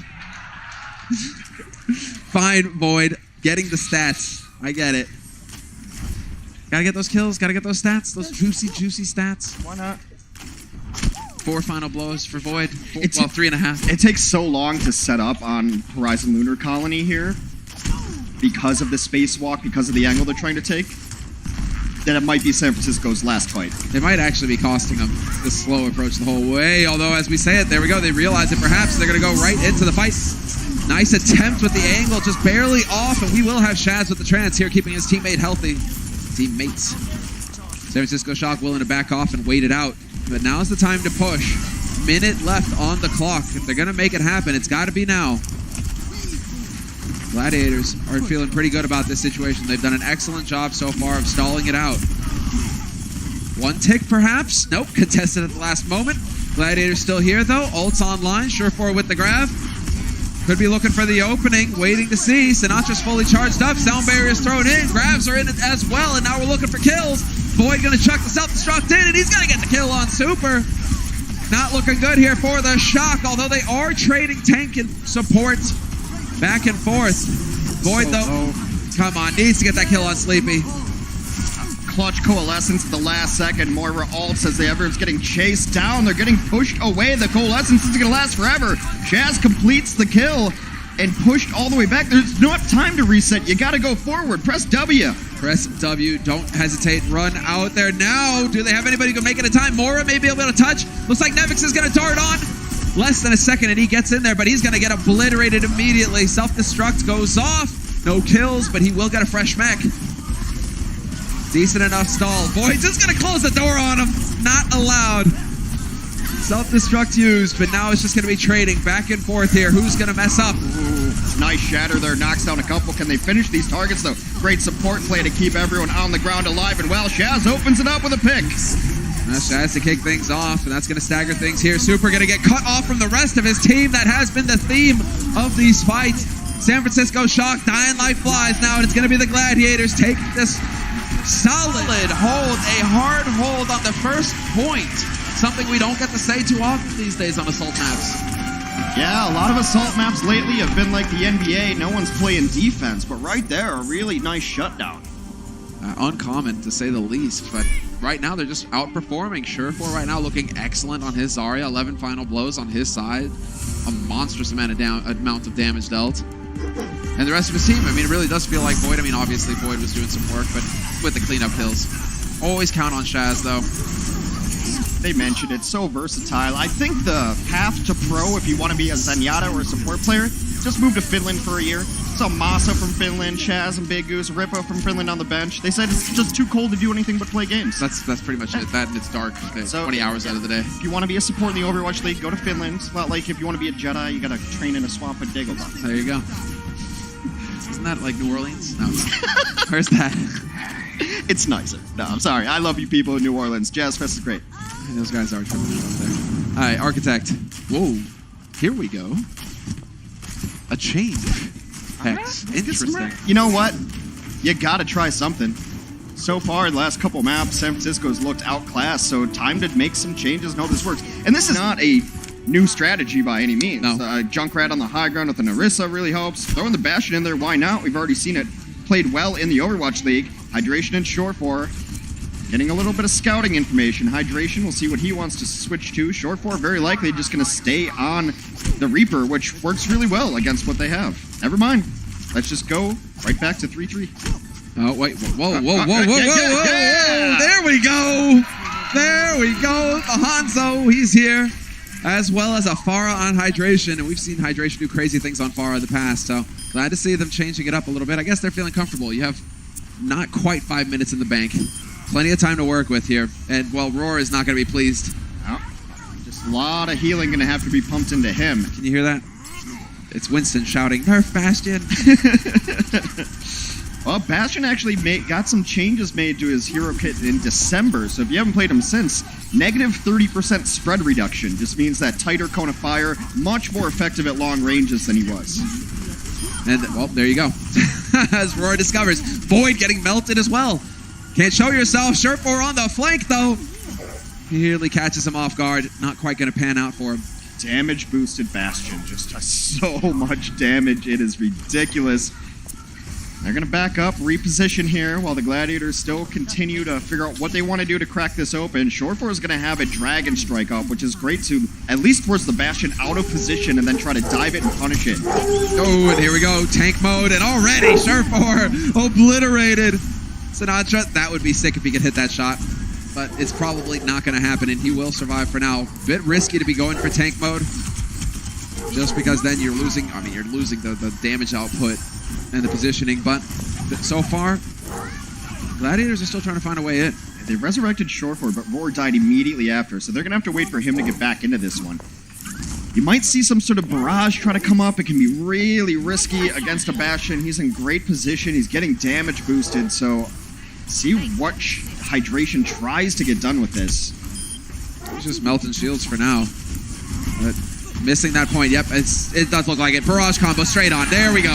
Fine, Void. Getting the stats. I get it. Gotta get those kills. Gotta get those stats. Those juicy, juicy stats. Why not? 4 final blows for Void. 3.5. It takes so long to set up on Horizon Lunar Colony here because of the spacewalk, because of the angle they're trying to take, that it might be San Francisco's last fight. It might actually be costing them the slow approach the whole way, although as we say it, there we go, they realize it perhaps. They're going to go right into the fight. Nice attempt with the angle, just barely off, and we will have Shaz with the trance here, keeping his teammate healthy. Teammates. San Francisco Shock willing to back off and wait it out. But now's the time to push. Minute left on the clock. If they're going to make it happen, it's got to be now. Gladiators are feeling pretty good about this situation. They've done an excellent job so far of stalling it out. 1 tick, perhaps? Nope, contested at the last moment. Gladiators still here, though. Ult's online. Surecore with the grab. Could be looking for the opening, waiting to see. Sinatra's fully charged up. Sound barrier's thrown in. Grabs are in it as well, and now we're looking for kills. Void going to chuck the self-destruct in, and he's going to get the kill on Super. Not looking good here for the Shock, although they are trading tank and support back and forth. Void, though, come on, needs to get that kill on Sleepy. Clutch Coalescence at the last second. Moira ults as everyone's getting chased down. They're getting pushed away. The Coalescence isn't going to last forever. Shaz completes the kill and pushed all the way back. There's not time to reset. You got to go forward. Press W. Press W, don't hesitate, run out there now. Do they have anybody who can make it in time? Mora may be able to touch. Looks like Nevix is going to dart on. Less than a second and he gets in there, but he's going to get obliterated immediately. Self-destruct goes off. No kills, but he will get a fresh mech. Decent enough stall. Void's just going to close the door on him. Not allowed. Self-destruct used, but now it's just going to be trading back and forth here. Who's going to mess up? Ooh, nice shatter there. Knocks down a couple. Can they finish these targets, though? Great support play to keep everyone on the ground alive. And well, Shaz opens it up with a pick. Shaz to kick things off, and that's going to stagger things here. Super going to get cut off from the rest of his team. That has been the theme of these fights. San Francisco Shock dying like flies now, and it's going to be the Gladiators taking this solid hold, a hard hold on the first point. Something we don't get to say too often these days on assault maps. Yeah, a lot of assault maps lately have been like the NBA. No one's playing defense, but right there, a really nice shutdown. Uncommon, to say the least, but right now they're just outperforming. Surefour right now looking excellent on his Zarya. 11 final blows on his side. A monstrous amount of damage dealt. And the rest of his team, I mean, it really does feel like Void. I mean, obviously Void was doing some work, but with the cleanup kills. Always count on Shaz, though. They mentioned it's so versatile. I think the path to pro, if you want to be a Zenyatta or a support player, just move to Finland for a year. Saw Masa from Finland, Shaz and Big Goose, Rippo from Finland on the bench. They said it's just too cold to do anything but play games. That's pretty much it. That and it's dark. So, 20 hours out of the day. If you want to be a support in the Overwatch League, go to Finland. It's about like if you want to be a Jedi, you got to train in a swamp with Dagobah. There you go. Isn't that like New Orleans? No. Where's that? It's nicer. No, I'm sorry. I love you people in New Orleans. Jazz Fest is great. Those guys are tripping out there. All right, Architect. Whoa. Here we go. A change. Hex. Interesting. You know what? You got to try something. So far, the last couple maps, San Francisco's looked outclassed, so time to make some changes and hope this works. And this is not a new strategy by any means. No. Junkrat on the high ground with the Narissa really helps. Throwing the Bastion in there, why not? We've already seen it played well in the Overwatch League. Hydration and Short-4. Getting a little bit of scouting information. Hydration, we'll see what he wants to switch to. Short-4, very likely just going to stay on the Reaper, which works really well against what they have. Never mind. Let's just go right back to 3-3. Oh, wait. Whoa. There we go. There we go. The Hanzo, he's here. As well as a Pharah on Hydration. And we've seen Hydration do crazy things on Pharah in the past. So glad to see them changing it up a little bit. I guess they're feeling comfortable. You have not quite 5 minutes in the bank. Plenty of time to work with here. And, well, Roar is not going to be pleased. Oh, just a lot of healing going to have to be pumped into him. Can you hear that? It's Winston shouting, "Nerf Bastion!" Well, Bastion actually got some changes made to his hero kit in December. So if you haven't played him since, negative 30% spread reduction just means that tighter cone of fire, much more effective at long ranges than he was. And, well, there you go. As Roar discovers, Void getting melted as well. Can't show yourself. Short-4 on the flank, though. He nearly catches him off guard. Not quite going to pan out for him. Damage boosted Bastion. Just does so much damage. It is ridiculous. They're going to back up, reposition here while the Gladiators still continue to figure out what they want to do to crack this open. Short-4 is going to have a Dragon Strike up, which is great to at least force the Bastion out of position and then try to dive it and punish it. Oh, and here we go. Tank mode, and already Short-4 obliterated. Sinatra, that would be sick if he could hit that shot. But it's probably not going to happen, and he will survive for now. Bit risky to be going for tank mode. Just because then you're losing, you're losing the damage output and the positioning. But so far, Gladiators are still trying to find a way in. They resurrected Short-4, but Roar died immediately after, so they're going to have to wait for him to get back into this one. You might see some sort of barrage try to come up. It can be really risky against a Bastion. He's in great position. He's getting damage boosted, so see what Hydration tries to get done with this. He's just melting shields for now. But missing that point. Yep, it does look like it. Barrage combo straight on. There we go.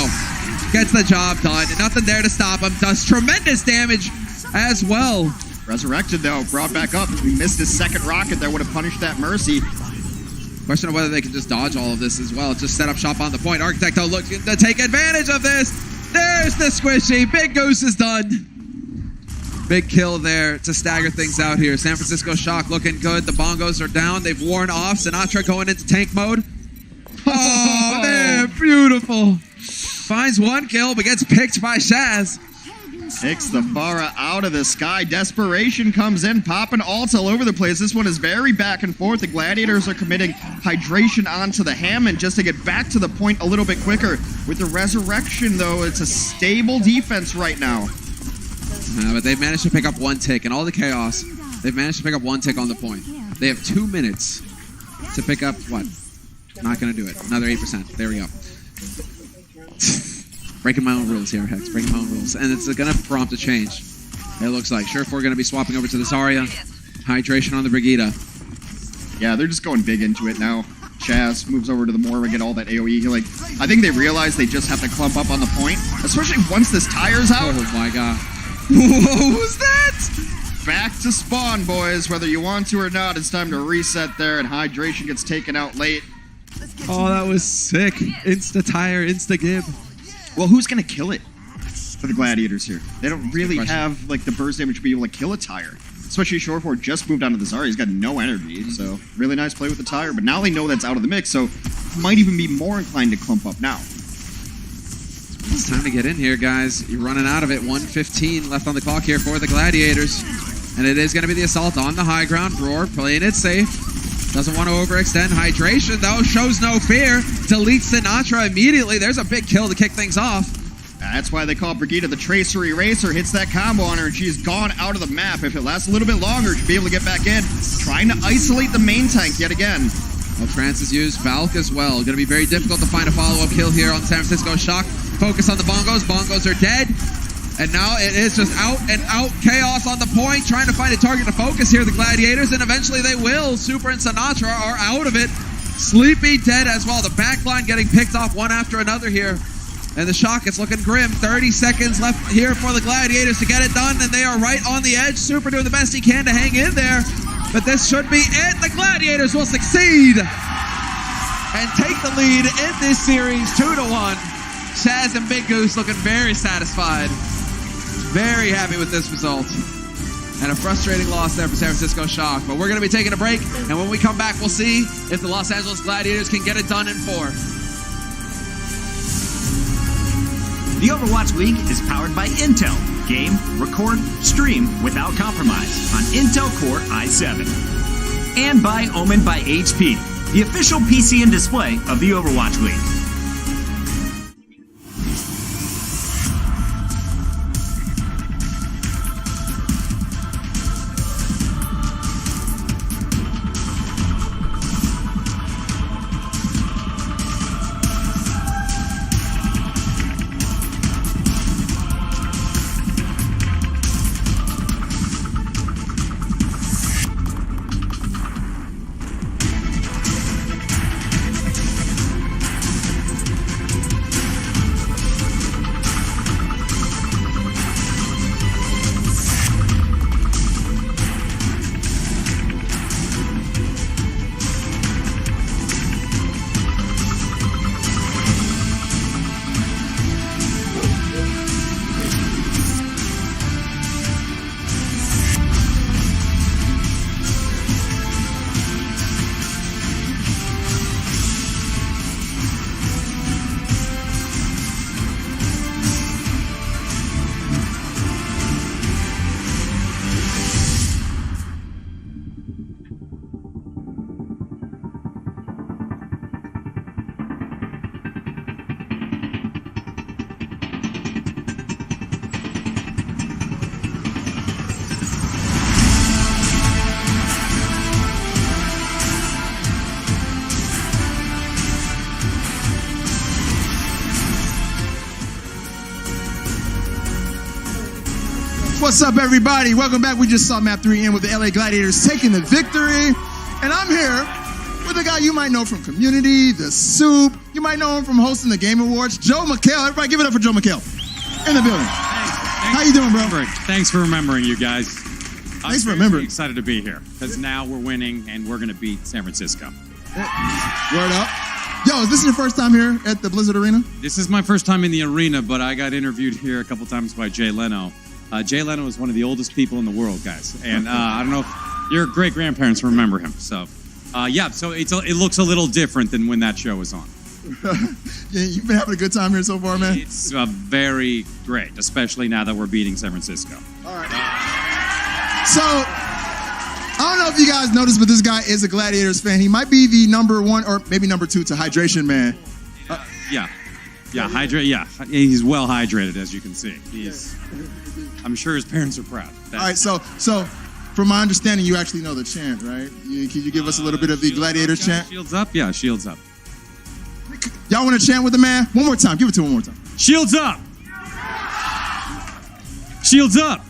Gets the job done. Nothing there to stop him. Does tremendous damage as well. Resurrected, though. Brought back up. He missed his second rocket that would have punished that Mercy. Question of whether they can just dodge all of this as well. Just set up shop on the point. Architect, though, looking to take advantage of this. There's the squishy. Big Goose is done. Big kill there to stagger things out here. San Francisco Shock looking good. The bongos are down. They've worn off. Sinatra going into tank mode. Oh, man, beautiful. Finds one kill, but gets picked by Shaz. Takes the Pharah out of the sky. Desperation comes in, popping ults all over the place. This one is very back and forth. The Gladiators are committing hydration onto the Hammond just to get back to the point a little bit quicker. With the Resurrection, though, it's a stable defense right now. But they've managed to pick up one tick. And all the chaos, they've managed to pick up one tick on the point. They have 2 minutes to pick up what? Not going to do it. Another 8%. There we go. Breaking my own rules here, Hex. Breaking my own rules. And it's going to prompt a change. It looks like. Surefour going to be swapping over to the Zarya. Hydration on the Brigida. Yeah, they're just going big into it now. Chaz moves over to the Moira, get all that AoE healing. I think they realize they just have to clump up on the point, especially once this tire's out. Oh my god. What was that? Back to spawn, boys. Whether you want to or not, it's time to reset there, and hydration gets taken out late. Oh, that was sick. Insta-tire, insta-gib. Well, who's going to kill it for the Gladiators here? They don't really have like the burst damage to be able to kill a tire. Especially Surefour just moved on to the Zarya. He's got no energy, so really nice play with the tire. But now they know that's out of the mix, so might even be more inclined to clump up now. It's time to get in here, guys. You're running out of it. 1:15 left on the clock here for the Gladiators. And it is going to be the assault on the high ground. Roar playing it safe. Doesn't want to overextend. Hydration, though, shows no fear. Deletes Sinatra immediately. There's a big kill to kick things off. That's why they call Brigida the Tracer Eraser. Hits that combo on her, and she's gone out of the map. If it lasts a little bit longer, she'll be able to get back in. Trying to isolate the main tank yet again. Well, Trance is used. Valk as well. Going to be very difficult to find a follow-up kill here on San Francisco Shock. Focus on the Bongos. Bongos are dead. And now it is just out and out chaos on the point. Trying to find a target to focus here, the Gladiators. And eventually they will. Super and Sinatra are out of it. Sleepy dead as well. The backline getting picked off one after another here. And the Shock, it's looking grim. 30 seconds left here for the Gladiators to get it done, and they are right on the edge. Super doing the best he can to hang in there. But this should be it. The Gladiators will succeed and take the lead in this series 2-1. Chaz and Big Goose looking very satisfied. Very happy with this result. And a frustrating loss there for San Francisco Shock. But we're going to be taking a break, and when we come back, we'll see if the Los Angeles Gladiators can get it done in 4. The Overwatch League is powered by Intel. Game, record, stream without compromise on Intel Core i7. And by Omen by HP, the official PC and display of the Overwatch League. What's up, everybody? Welcome back. We just saw Map 3 end with the LA Gladiators taking the victory. And I'm here with a guy you might know from Community, The Soup. You might know him from hosting the Game Awards, Joe McHale. Everybody give it up for Joe McHale in the building. How you doing, bro? Thanks for remembering, you guys. Thanks for remembering. I'm excited to be here because now we're winning and we're going to beat San Francisco. Word up. Yo, is this your first time here at the Blizzard Arena? This is my first time in the arena, but I got interviewed here a couple times by Jay Leno. Jay Leno is one of the oldest people in the world, guys. And I don't know if your great-grandparents remember him. So, yeah, so it looks a little different than when that show was on. Yeah, you've been having a good time here so far, man. It's very great, especially now that we're beating San Francisco. All right. So, I don't know if you guys noticed, but this guy is a Gladiators fan. He might be the number 1 or maybe number 2 to Hydration Man. Yeah, hydrate. Yeah, he's well hydrated, as you can see. I'm sure his parents are proud. All right, so from my understanding, you actually know the chant, right? Can you give us a little bit of the Gladiators chant? Shields up? Yeah, shields up. Y'all want to chant with the man? One more time. Give it to him one more time. Shields up! Shields up!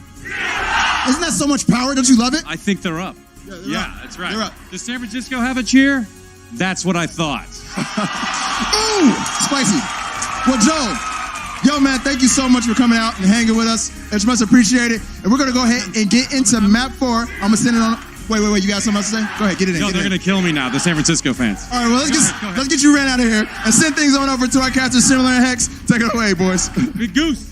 Isn't that so much power? Don't you love it? I think they're up. Yeah, That's right. They're up. Does San Francisco have a cheer? That's what I thought. Ooh, spicy. Well, Joe, yo, man, thank you so much for coming out and hanging with us. It's much appreciated. And we're going to go ahead and get into map 4. I'm going to send it on. Wait. You got something else to say? Go ahead, get it in. No, they're going to kill me now, the San Francisco fans. All right, well, let's get you ran out of here and send things on over to our captain, Similar and Hex. Take it away, boys. Big Goose.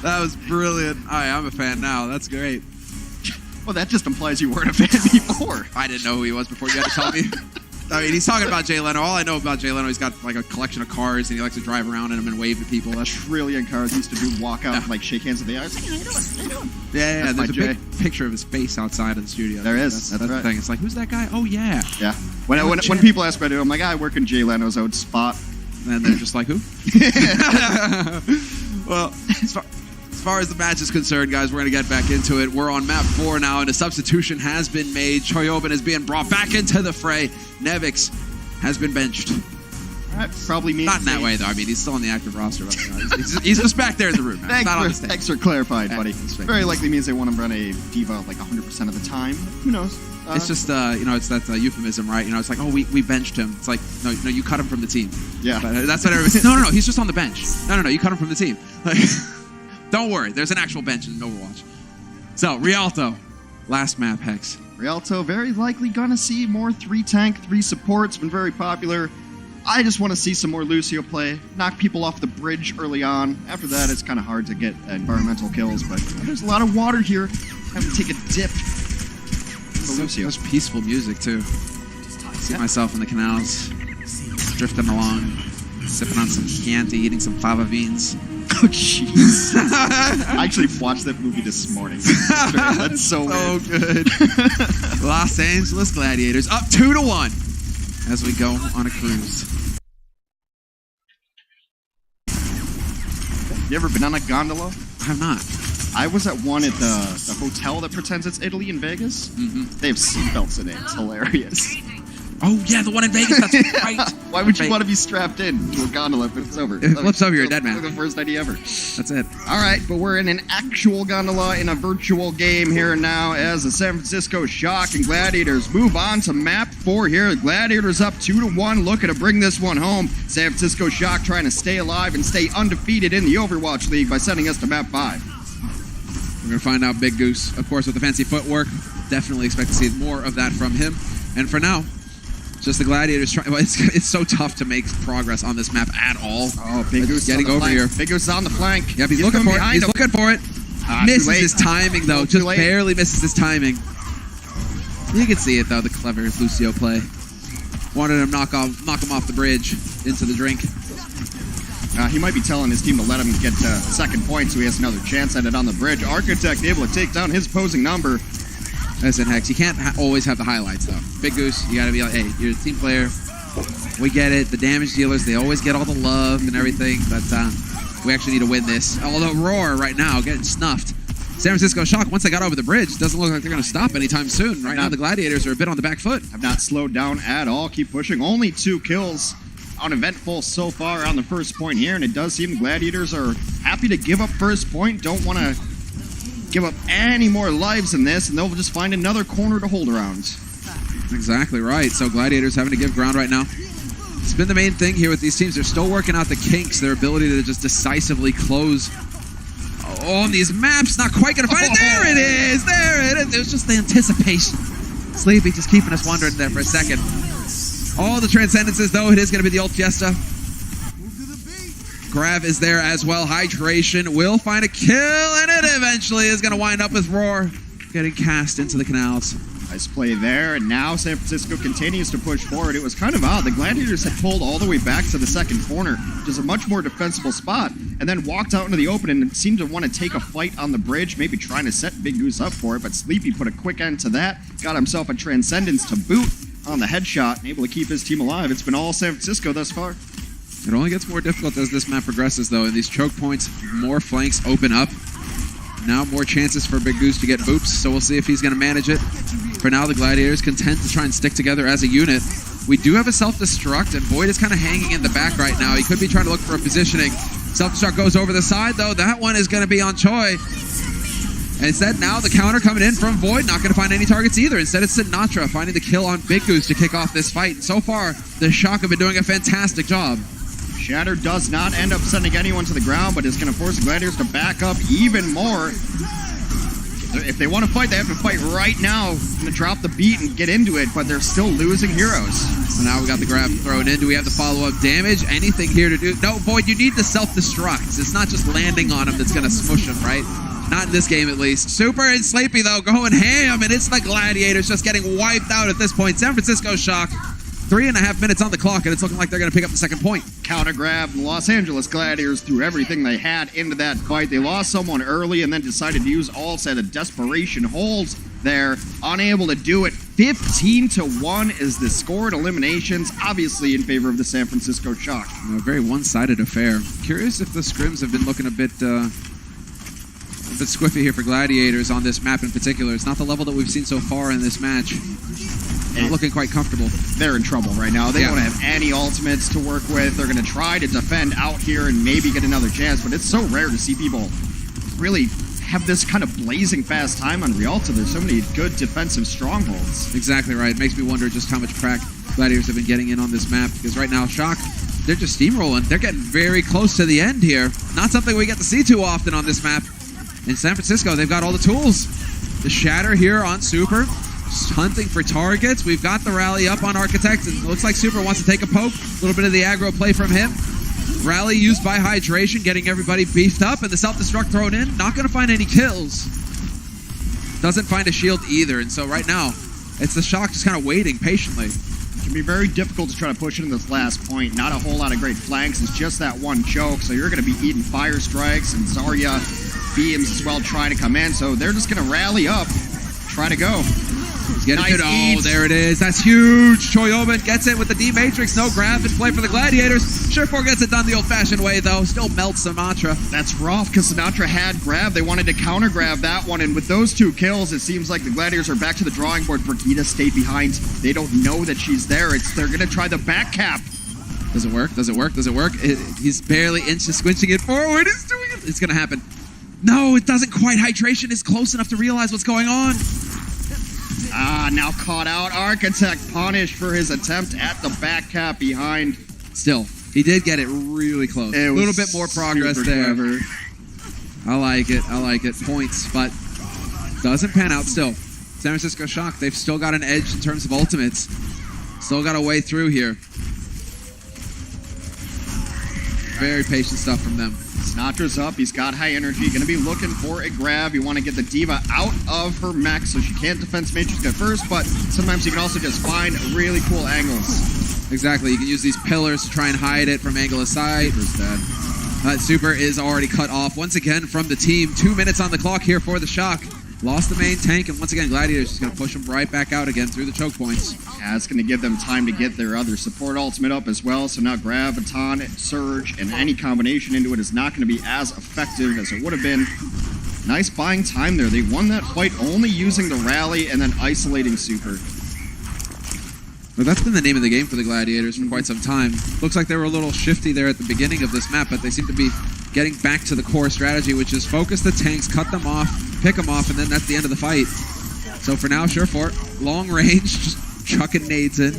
That was brilliant. All right, I'm a fan now. That's great. Well, that just implies you weren't a fan before. I didn't know who he was before you had to tell me. I mean, he's talking about Jay Leno. All I know about Jay Leno, he's got like a collection of cars, and he likes to drive around in them and wave to people. That's Trillion cars used to do walk out and like shake hands with the eyes. yeah. That's There's my a big picture of his face outside of the studio. There is. That's That's the right. thing. It's like, who's that guy? Oh yeah. Yeah. When people ask about it, I'm like, I work in Jay Leno's old spot. And they're just like, who? Well, as far as the match is concerned, guys, we're going to get back into it. We're on map 4 now, and a substitution has been made. Choyobin is being brought back into the fray. Nevix has been benched. That probably means Not in that way, though. I mean, he's still on the active roster. But, he's just back there in the room, man. Not on the stage. Thanks for clarifying, buddy. Yeah, Very likely means they want to run a diva like 100% of the time. Who knows? It's just, it's that euphemism, right? It's like, oh, we benched him. It's like, no, you cut him from the team. Yeah. But that's what everybody's No, he's just on the bench. No, you cut him from the team. Don't worry, there's an actual bench in Overwatch. So, Rialto, last map, Hex. Rialto very likely gonna see more 3 tank, 3 support. It's been very popular. I just want to see some more Lucio play, knock people off the bridge early on. After that, it's kind of hard to get environmental kills, but there's a lot of water here. Have to take a dip. Lucio. Such peaceful music, too. See myself in the canals, drifting along, sipping on some Chianti, eating some fava beans. Oh, jeez. I actually watched that movie this morning. That's so good. Los Angeles Gladiators up 2-1 as we go on a cruise. You ever been on a gondola? I have not. I was at one at the hotel that pretends it's Italy in Vegas. Mm-hmm. They have seatbelts in it. It's hilarious. Oh, yeah, the one in Vegas. That's right. Why would you want to be strapped in to a gondola if it's over? If it flips over, you're dead, man. The worst idea ever. That's it. All right, but we're in an actual gondola in a virtual game here and now as the San Francisco Shock and Gladiators move on to map 4 here. Gladiators up 2-1, looking to bring this one home. San Francisco Shock trying to stay alive and stay undefeated in the Overwatch League by sending us to map 5. We're going to find out Big Goose, of course, with the fancy footwork. Definitely expect to see more of that from him. And for now, just the Gladiators trying. Well, it's so tough to make progress on this map at all. Oh, Big Goose getting over flank. here. Big Goose is on the flank. Yep, he's looking for it. He's looking for it. Misses his timing, though. Just barely misses his timing. You can see it, though, the clever Lucio play. Wanted him knock him off the bridge into the drink. He might be telling his team to let him get second point so he has another chance at it on the bridge. Architect able to take down his opposing number. Listen, Hex, you can't always have the highlights, though. Big Goose, you got to be like, hey, you're a team player. We get it. The damage dealers, they always get all the love and everything, but we actually need to win this. Although Roar right now getting snuffed. San Francisco Shock, once they got over the bridge, doesn't look like they're going to stop anytime soon. Right now, the Gladiators are a bit on the back foot. Have not slowed down at all. Keep pushing. Only 2 kills. Uneventful so far on the first point here, and it does seem the Gladiators are happy to give up first point. Don't want to give up any more lives in this, and they'll just find another corner to hold around. Exactly right. So Gladiators having to give ground right now. It's been the main thing here with these teams. They're still working out the kinks, their ability to just decisively close on these maps. Not quite going to find it. There it is. There it is. It was just the anticipation. Sleepy just keeping us wondering there for a second. All the transcendences, though, it is going to be the old Fiesta. Grav is there as well. Hydration will find a kill, and it eventually is going to wind up with Roar getting cast into the canals. Nice play there, and now San Francisco continues to push forward. It was kind of odd. The Gladiators had pulled all the way back to the second corner, which is a much more defensible spot, and then walked out into the open and seemed to want to take a fight on the bridge, maybe trying to set Big Goose up for it, but Sleepy put a quick end to that, got himself a Transcendence to boot on the headshot, and able to keep his team alive. It's been all San Francisco thus far. It only gets more difficult as this map progresses, though. In these choke points, more flanks open up. Now more chances for Big Goose to get boops, so we'll see if he's going to manage it. For now, the Gladiators content to try and stick together as a unit. We do have a self-destruct, and Void is kind of hanging in the back right now. He could be trying to look for a positioning. Self-destruct goes over the side, though. That one is going to be on Choi. And instead, now the counter coming in from Void, not going to find any targets either. Instead, it's Sinatra finding the kill on Big Goose to kick off this fight. And so far, the Shock have been doing a fantastic job. Shatter does not end up sending anyone to the ground, but is going to force the Gladiators to back up even more. If they want to fight, they have to fight right now. Going to drop the beat and get into it, but they're still losing heroes. So now we got the grab thrown in. Do we have the follow-up damage? Anything here to do? No, Void, you need the self-destructs. It's not just landing on him that's going to smush him, right? Not in this game, at least. Super and Sleepy, though, going ham, and it's the Gladiators just getting wiped out at this point. San Francisco Shock. 3.5 minutes on the clock, and it's looking like they're going to pick up the second point. Counter grab. The Los Angeles Gladiators threw everything they had into that fight. They lost someone early and then decided to use all set of desperation holds there. Unable to do it. 15-1 is the score at eliminations, obviously in favor of the San Francisco Shock. A very one-sided affair. Curious if the scrims have been looking a bit squiffy here for Gladiators on this map in particular. It's not the level that we've seen so far in this match. Not looking quite comfortable. They're in trouble right now. They don't have any ultimates to work with. They're going to try to defend out here and maybe get another chance, but it's so rare to see people really have this kind of blazing fast time on Rialto. There's so many good defensive strongholds. Exactly right. It makes me wonder just how much crack Gladiators have been getting in on this map, because right now, Shock, they're just steamrolling. They're getting very close to the end here. Not something we get to see too often on this map. In San Francisco, they've got all the tools. The Shatter here on Super, hunting for targets. We've got the rally up on Architect. It looks like Super wants to take a poke. A little bit of the aggro play from him. Rally used by Hydration, getting everybody beefed up, and the self-destruct thrown in. Not going to find any kills. Doesn't find a shield either, and so right now, it's the Shock just kind of waiting patiently. It can be very difficult to try to push into this last point. Not a whole lot of great flanks. It's just that one choke, so you're going to be eating fire strikes, and Zarya beams as well trying to come in, so they're just going to rally up, try to go. He's getting nice. Oh, there it is. That's huge. Choi Omen gets it with the D-Matrix. No grab and play for the Gladiators. Surefour gets it done the old-fashioned way, though. Still melts Sinatra. That's rough, because Sinatra had grab. They wanted to counter-grab that one, and with those two kills, it seems like the Gladiators are back to the drawing board. Brigitte stayed behind. They don't know that she's there. They're going to try the back cap. Does it work? Does it work? Does it work? He's barely squinching it forward. He's doing it. It's going to happen. No, it doesn't quite. Hydration is close enough to realize what's going on. Now caught out. Architect punished for his attempt at the back cap behind. Still, he did get it really close. A little bit more progress there. Clever. I like it. I like it. Points, but doesn't pan out still. San Francisco Shock, they've still got an edge in terms of ultimates. Still got a way through here. Very patient stuff from them. Sinatra's up. He's got high energy. Going to be looking for a grab. You want to get the Diva out of her mech so she can't defense Matrix at first, but sometimes you can also just find really cool angles. Exactly. You can use these pillars to try and hide it from angle of sight. Super is already cut off once again from the team. 2 minutes on the clock here for the Shock. Lost the main tank, and once again, Gladiators is going to push them right back out again through the choke points. Yeah, it's going to give them time to get their other support ultimate up as well, so now Graviton, Surge, and any combination into it is not going to be as effective as it would have been. Nice buying time there. They won that fight only using the rally and then isolating Super. Well, that's been the name of the game for the Gladiators for quite some time. Looks like they were a little shifty there at the beginning of this map, but they seem to be getting back to the core strategy, which is focus the tanks, cut them off, pick them off, and then that's the end of the fight. So for now, Surefour, long range, just chucking nades in.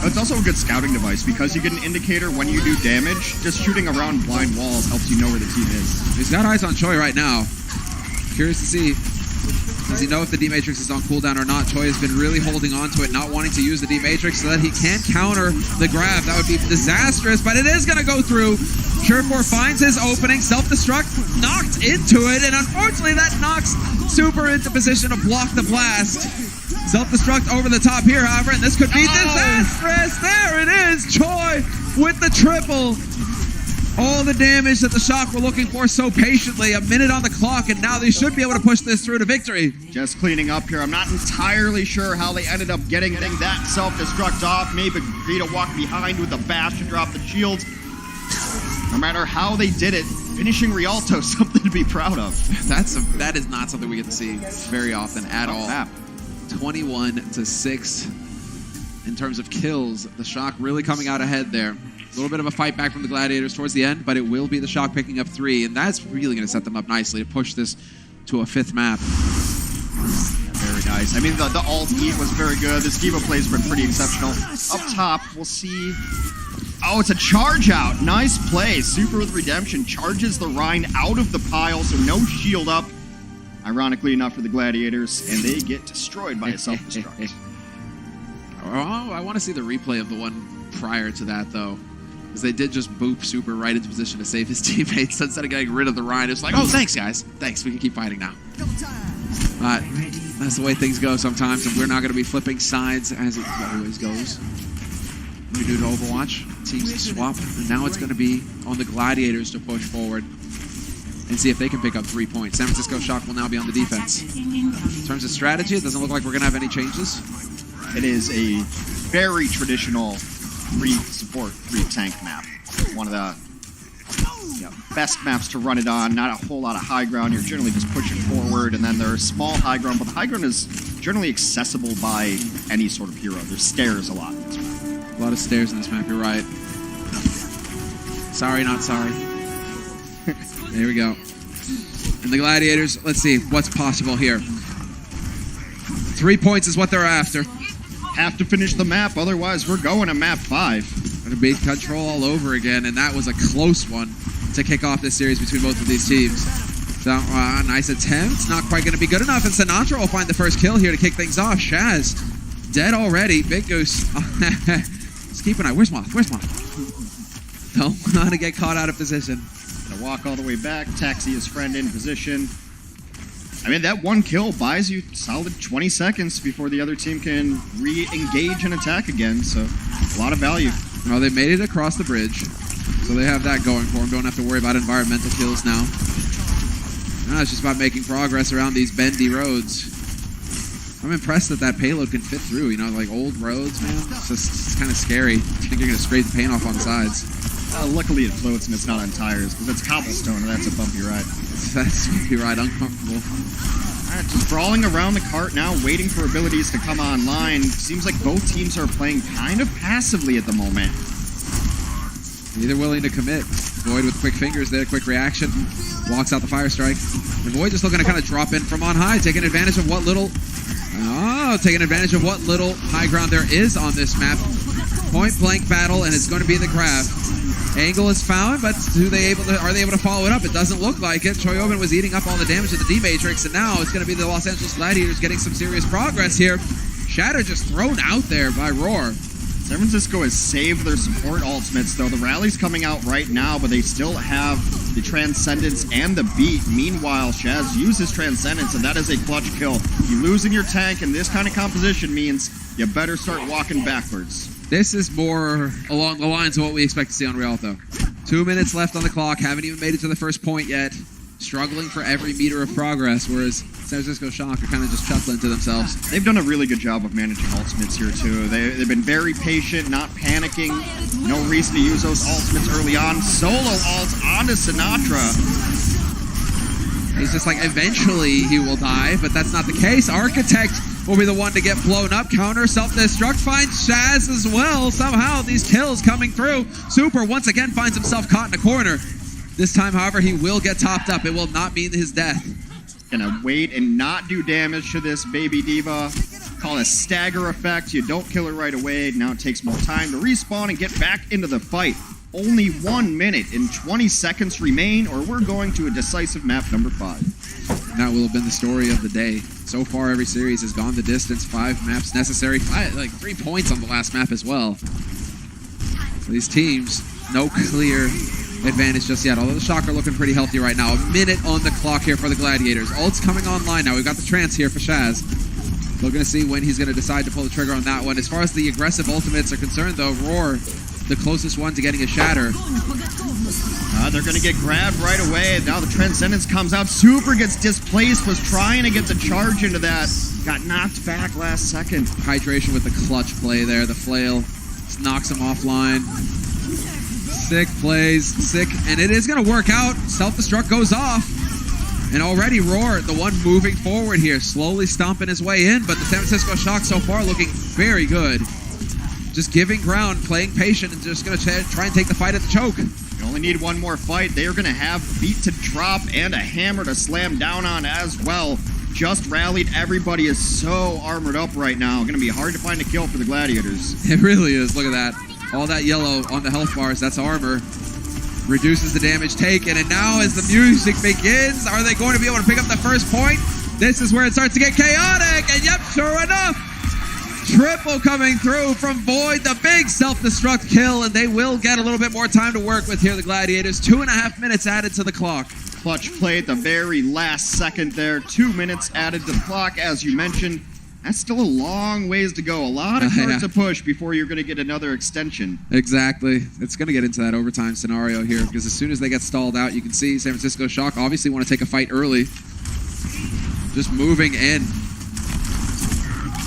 It's also a good scouting device because you get an indicator when you do damage. Just shooting around blind walls helps you know where the team is. He's got eyes on Choi right now. Curious to see. Does he know if the D-Matrix is on cooldown or not? Choi has been really holding on to it, not wanting to use the D-Matrix so that he can counter the grab. That would be disastrous, but it is going to go through. Surefour finds his opening, self-destruct, knocked into it, and unfortunately that knocks Super into position to block the blast. Self-destruct over the top here, however, and this could be disastrous. There it is. Choi with the triple. All the damage that the Shock were looking for so patiently. A minute on the clock, and now they should be able to push this through to victory. Just cleaning up here. I'm not entirely sure how they ended up getting that self-destruct off. Maybe Vita walked behind with a bash to drop the shields. No matter how they did it, finishing Rialto something to be proud of. That is not something we get to see very often at all. 21-6 in terms of kills. The Shock really coming out ahead there. A little bit of a fight back from the Gladiators towards the end, but it will be the Shock picking up 3, and that's really going to set them up nicely to push this to a 5th map. Very nice. I mean, the alt E was very good. The Skiva play's been pretty exceptional. Up top, we'll see... Oh, it's a charge out. Nice play. Super with Redemption charges the Rhine out of the pile, so no shield up. Ironically enough for the Gladiators, and they get destroyed by a self-destruct. Oh, I want to see the replay of the one prior to that, though. Because they did just boop Super right into position to save his teammates. So instead of getting rid of the Rhine, it's like, oh, thanks, guys. Thanks, we can keep fighting now. But that's the way things go sometimes, and we're not going to be flipping sides as it always goes. We do to Overwatch, teams swap, and now it's going to be on the Gladiators to push forward and see if they can pick up 3 points. San Francisco Shock will now be on the defense. In terms of strategy, it doesn't look like we're going to have any changes. It is a very traditional 3 support, 3 tank map. One of the best maps to run it on. Not a whole lot of high ground. You're generally just pushing forward, and then there's small high ground, but the high ground is generally accessible by any sort of hero. There's stairs a lot in this map. A lot of stairs in this map, you're right. Sorry, not sorry. There we go. And the Gladiators, let's see what's possible here. 3 points is what they're after. Have to finish the map, otherwise we're going to map 5. Going to be control all over again, and that was a close one to kick off this series between both of these teams. So, nice attempt. Not quite going to be good enough, and Sinatra will find the first kill here to kick things off. Shaz, dead already. Big Goose. Let's keep an eye. Where's Moth? Where's Moth? Don't want to get caught out of position. Gonna walk all the way back, taxi his friend in position. I mean, that one kill buys you solid 20 seconds before the other team can re-engage and attack again, so a lot of value. Well, they made it across the bridge, so they have that going for them. Don't have to worry about environmental kills now. Now it's just about making progress around these bendy roads. I'm impressed that that payload can fit through, you know, like old roads, man. It's kind of scary. I think you're going to scrape the paint off on the sides. Luckily it floats and it's not on tires, because it's cobblestone and that's a bumpy ride. That's a bumpy ride, uncomfortable. Alright, just brawling around the cart now, waiting for abilities to come online. Seems like both teams are playing kind of passively at the moment. Neither willing to commit. Void with quick fingers there, quick reaction. Walks out the fire strike. And Void just looking to kind of drop in from on high, taking advantage of what little... taking advantage of what little high ground there is on this map. Point blank battle, and it's going to be the grab. Angle is found, but are they able to follow it up? It doesn't look like it. Choi Oben was eating up all the damage of the D-Matrix, and now it's going to be the Los Angeles Gladiators getting some serious progress here. Shatter just thrown out there by Roar. San Francisco has saved their support ultimates, though. The rally's coming out right now, but they still have the Transcendence and the Beat. Meanwhile, Shaz uses Transcendence, and that is a clutch kill. You losing your tank in this kind of composition means you better start walking backwards. This is more along the lines of what we expect to see on Rialto. 2 minutes left on the clock, haven't even made it to the first point yet. Struggling for every meter of progress, whereas San Francisco Shock are kind of just chuckling to themselves. They've done a really good job of managing ultimates here, too. They've been very patient, not panicking. No reason to use those ultimates early on. Solo ults onto Sinatra. He's just like, eventually he will die, but that's not the case. Architect will be the one to get blown up. Counter self-destruct finds Shaz as well. Somehow these kills coming through. Super once again finds himself caught in a corner. This time, however, he will get topped up. It will not mean his death. Gonna wait and not do damage to this baby diva. Call it a stagger effect. You don't kill her right away. Now it takes more time to respawn and get back into the fight. Only 1 minute and 20 seconds remain, or we're going to a decisive map number 5. And that will have been the story of the day. So far, every series has gone the distance. 5 maps necessary. 3 points on the last map as well. So these teams, no clear advantage just yet, although the Shock are looking pretty healthy right now. A minute on the clock here for the Gladiators. Ult's coming online now. We've got the trance here for Shaz. Looking to see when he's going to decide to pull the trigger on that one. As far as the aggressive ultimates are concerned, though, Roar, the closest one to getting a shatter. They're going to get grabbed right away. Now the Transcendence comes out. Super gets displaced, was trying to get the charge into that. Got knocked back last second. Hydration with the clutch play there. The flail just knocks him offline. Sick plays, sick, and it is going to work out. Self-destruct goes off. And already Roar, the one moving forward here, slowly stomping his way in, but the San Francisco Shock so far looking very good. Just giving ground, playing patient, and just going to try and take the fight at the choke. You only need one more fight. They are going to have beat to drop and a hammer to slam down on as well. Just rallied. Everybody is so armored up right now. Going to be hard to find a kill for the Gladiators. It really is. Look at that. All that yellow on the health bars, that's armor. Reduces the damage taken, and now as the music begins, are they going to be able to pick up the first point? This is where it starts to get chaotic, and yep, sure enough, triple coming through from Void, the big self-destruct kill, and they will get a little bit more time to work with here, the Gladiators. 2.5 minutes added to the clock. Clutch play at the very last second there. 2 minutes added to the clock, as you mentioned. That's still a long ways to go. A lot of cards to push before you're going to get another extension. Exactly. It's going to get into that overtime scenario here because as soon as they get stalled out, you can see San Francisco Shock obviously want to take a fight early. Just moving in.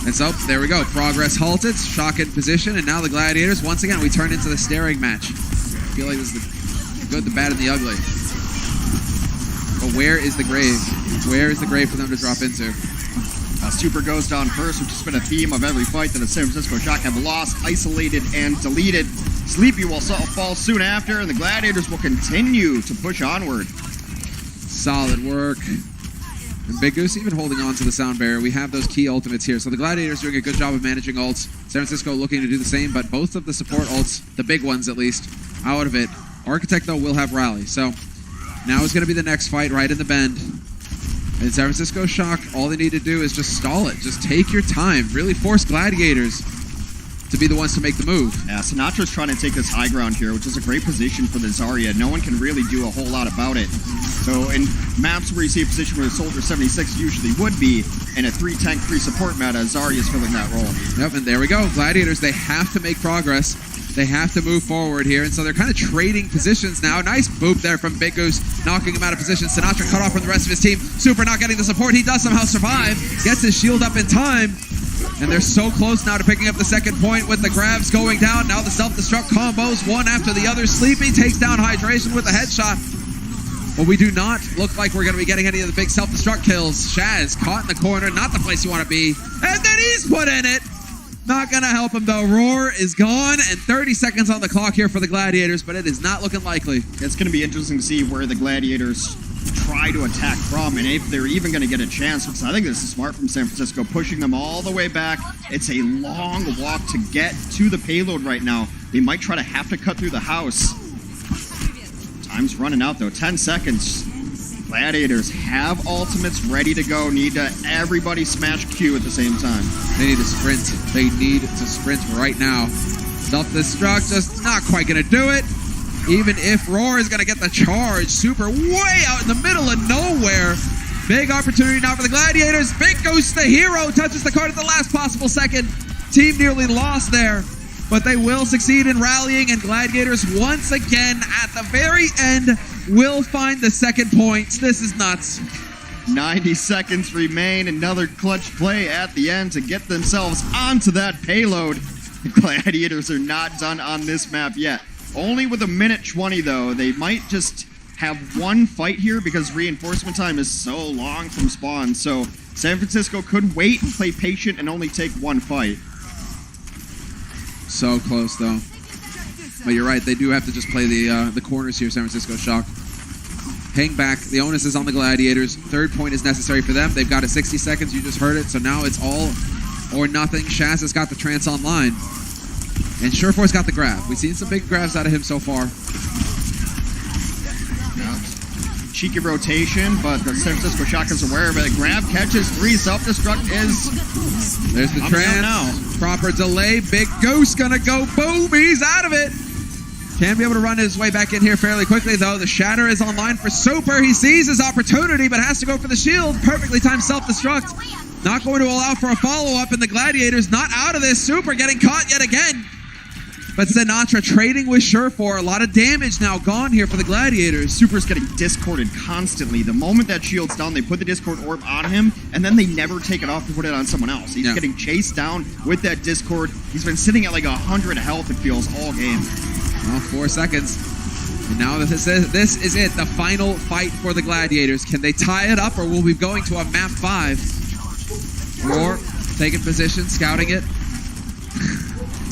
And so, there we go. Progress halted. Shock in position. And now the Gladiators, once again, we turn into the staring match. I feel like this is the good, the bad, and the ugly. But where is the grave? Where is the grave for them to drop into? Super goes down first, which has been a theme of every fight that the San Francisco Shock have lost, isolated, and deleted. Sleepy will fall soon after, and the Gladiators will continue to push onward. Solid work. And Big Goose even holding on to the sound barrier. We have those key ultimates here. So the Gladiators doing a good job of managing ults. San Francisco looking to do the same, but both of the support ults, the big ones at least, out of it. Architect, though, will have rally. So now is going to be the next fight right in the bend. And San Francisco Shock, all they need to do is just stall it. Just take your time. Really force Gladiators to be the ones to make the move. Yeah, Sinatra's trying to take this high ground here, which is a great position for the Zarya. No one can really do a whole lot about it. So in maps where you see a position where the Soldier 76 usually would be, in a 3-tank, 3-support meta, Zarya's filling that role. Yep, and there we go. Gladiators, they have to make progress. They have to move forward here, and so they're kind of trading positions now. Nice boop there from Big Goose, knocking him out of position. Sinatra cut off from the rest of his team. Super not getting the support. He does somehow survive. Gets his shield up in time. And they're so close now to picking up the second point with the grabs going down. Now the self-destruct combos, one after the other. Sleepy takes down Hydration with a headshot. But we do not look like we're going to be getting any of the big self-destruct kills. Shaz caught in the corner, not the place you want to be. And then he's put in it. Not going to help him, though. Roar is gone, and 30 seconds on the clock here for the Gladiators, but it is not looking likely. It's going to be interesting to see where the Gladiators try to attack from, and if they're even going to get a chance, because I think this is smart from San Francisco, pushing them all the way back. It's a long walk to get to the payload right now. They might try to have to cut through the house. Time's running out, though. 10 seconds. Gladiators have ultimates ready to go. Need to everybody smash Q at the same time. They need to sprint. They need to sprint right now. Self-destruct just not quite going to do it. Even if Roar is going to get the charge. Super way out in the middle of nowhere. Big opportunity now for the Gladiators. Big Goose, the hero, touches the card at the last possible second. Team nearly lost there, but they will succeed in rallying, and Gladiators once again at the very end will find the second points. This is nuts. 90 seconds remain. Another clutch play at the end to get themselves onto that payload. The Gladiators are not done on this map yet. Only with a minute 20, though. They might just have one fight here because reinforcement time is so long from spawn. So San Francisco could wait and play patient and only take one fight. So close, though. But you're right. They do have to just play the corners here, San Francisco Shock. Hang back. The onus is on the Gladiators. Third point is necessary for them. They've got it 60 seconds. You just heard it. So now it's all or nothing. Shaz has got the trance online. And Surefour's got the grab. We've seen some big grabs out of him so far. Cheeky rotation, but the San Francisco Shock is aware of it. Grab catches 3. Self-destruct is... There's the trance. Proper delay. Big Goose gonna go boom. He's out of it. Can be able to run his way back in here fairly quickly, though. The Shatter is online for Super. He sees his opportunity, but has to go for the shield. Perfectly timed self-destruct. Not going to allow for a follow-up, and the Gladiators not out of this. Super getting caught yet again. But Sinatra trading with Surefour. A lot of damage now gone here for the Gladiators. Super's getting discorded constantly. The moment that shield's down, they put the discord orb on him, and then they never take it off to put it on someone else. He's getting chased down with that discord. He's been sitting at like 100 health, it feels, all game. Well, 4 seconds. And now this is it, the final fight for the Gladiators. Can they tie it up, or will we be going to a map 5? Roar taking position, scouting it.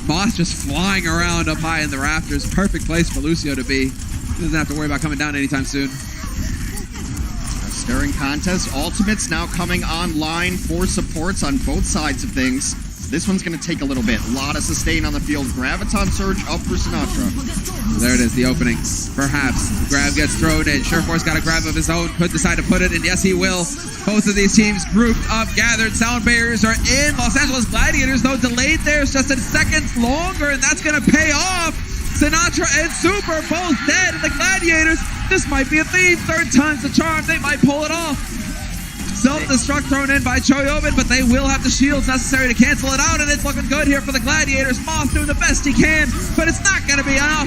Moss just flying around up high in the rafters. Perfect place for Lucio to be. He doesn't have to worry about coming down anytime soon. A stirring contest. Ultimates now coming online for supports on both sides of things. This one's going to take a little bit. A lot of sustain on the field. Graviton Surge up for Sinatra. There it is, the opening. Perhaps. Grab gets thrown in. Surefour's got a grab of his own. Could decide to put it, and yes, he will. Both of these teams grouped up, gathered. Sound barriers are in. Los Angeles Gladiators, though, delayed theirs just a second longer, and that's going to pay off. Sinatra and Super both dead, and the Gladiators, this might be a theme. Third time's the charm. They might pull it off. Self-destruct thrown in by Choyobin, but they will have the shields necessary to cancel it out, and it's looking good here for the Gladiators. Moth doing the best he can, but it's not going to be enough.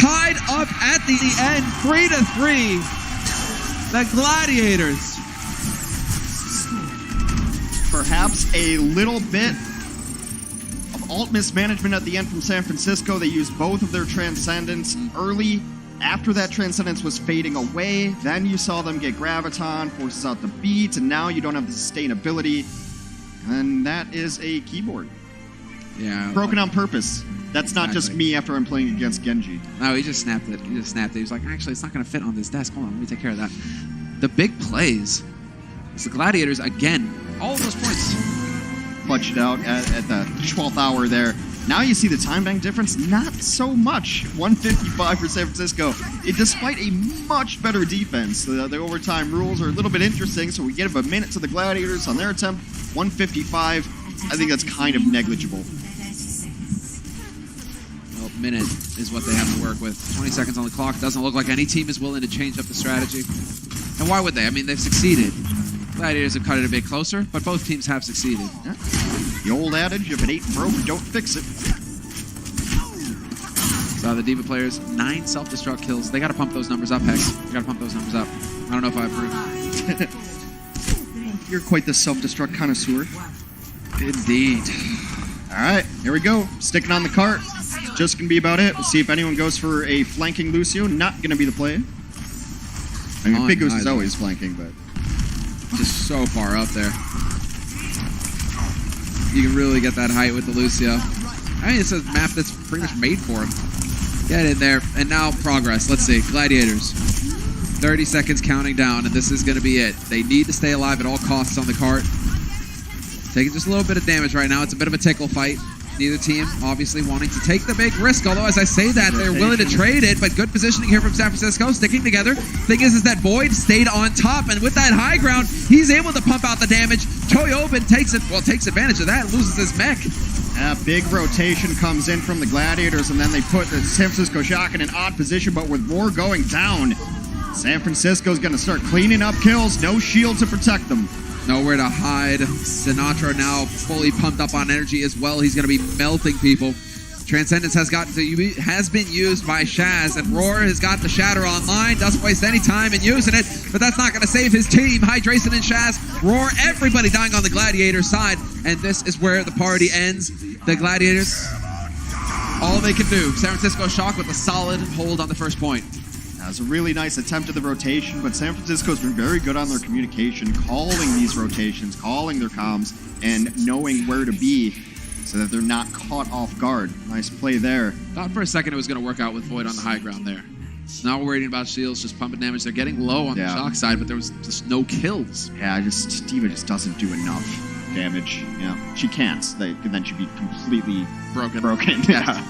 Tied up at the end, 3-3. The Gladiators. Perhaps a little bit of ult mismanagement at the end from San Francisco. They used both of their Transcendence early. After that Transcendence was fading away, then you saw them get Graviton, forces out the beat, and now you don't have the sustainability. And that is a keyboard. Yeah. Broken on purpose. That's not just me after I'm playing against Genji. No, he just snapped it. He was like, actually, it's not going to fit on this desk. Hold on, let me take care of that. The big plays is the Gladiators, again, all those points. Clutched it out at the 12th hour there. Now you see the time bank difference, not so much. 155 for San Francisco. Despite a much better defense. The overtime rules are a little bit interesting, so we give a minute to the Gladiators on their attempt. 155. I think that's kind of negligible. Well, minute is what they have to work with. 20 seconds on the clock. Doesn't look like any team is willing to change up the strategy. And why would they? I mean, they've succeeded. Gladiators have cut it a bit closer, but both teams have succeeded. Yeah. The old adage, if it ain't broke, don't fix it. So the Diva players, 9 self-destruct kills. They got to pump those numbers up, Hex. They got to pump those numbers up. I don't know if I approve. You're quite the self-destruct connoisseur. Indeed. All right, here we go. Sticking on the cart. It's just going to be about it. We'll see if anyone goes for a flanking Lucio. Not going to be the play. I mean, Big Goose is always flanking, but... just so far up there. You can really get that height with the Lucio. I mean, it's a map that's pretty much made for him. Get in there. And now progress. Let's see. Gladiators. 30 seconds counting down, and this is going to be it. They need to stay alive at all costs on the cart. Taking just a little bit of damage right now. It's a bit of a tickle fight. Neither team obviously wanting to take the big risk, although as I say that, they're willing to trade it, but good positioning here from San Francisco, sticking together. Thing is that Boyd stayed on top, and with that high ground, he's able to pump out the damage. Choyobin takes advantage of that, loses his mech. A big rotation comes in from the Gladiators, and then they put the San Francisco Shock in an odd position, but with Roar going down, San Francisco's going to start cleaning up kills. No shield to protect them. Nowhere to hide. Sinatra now fully pumped up on energy as well. He's going to be melting people. Transcendence has been used by Shaz, and Roar has got the Shatter online. Doesn't waste any time in using it, but that's not going to save his team. Hydration and Shaz, Roar, everybody dying on the Gladiator side, and this is where the party ends. The Gladiators, all they can do. San Francisco Shock with a solid hold on the first point. That was a really nice attempt at the rotation, but San Francisco's been very good on their communication, calling these rotations, calling their comms, and knowing where to be so that they're not caught off guard. Nice play there. Thought for a second it was going to work out with Void on the high ground there. Now we're worrying about shields, just pumping damage. They're getting low on the Shock side, but there was just no kills. Yeah, Diva just doesn't do enough damage. Yeah, she can't. Then she'd be completely broken. Yeah.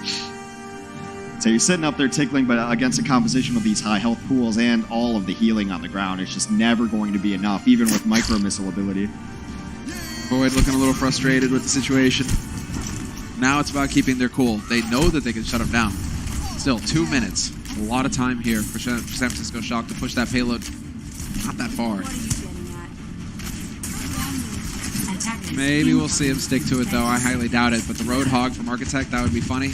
So you're sitting up there tickling, but against a composition of these high health pools and all of the healing on the ground, it's just never going to be enough, even with micro missile ability. Void looking a little frustrated with the situation. Now it's about keeping their cool. They know that they can shut them down. Still, 2 minutes. A lot of time here for San Francisco Shock to push that payload not that far. Maybe we'll see him stick to it, though. I highly doubt it. But the Roadhog from Architect, that would be funny.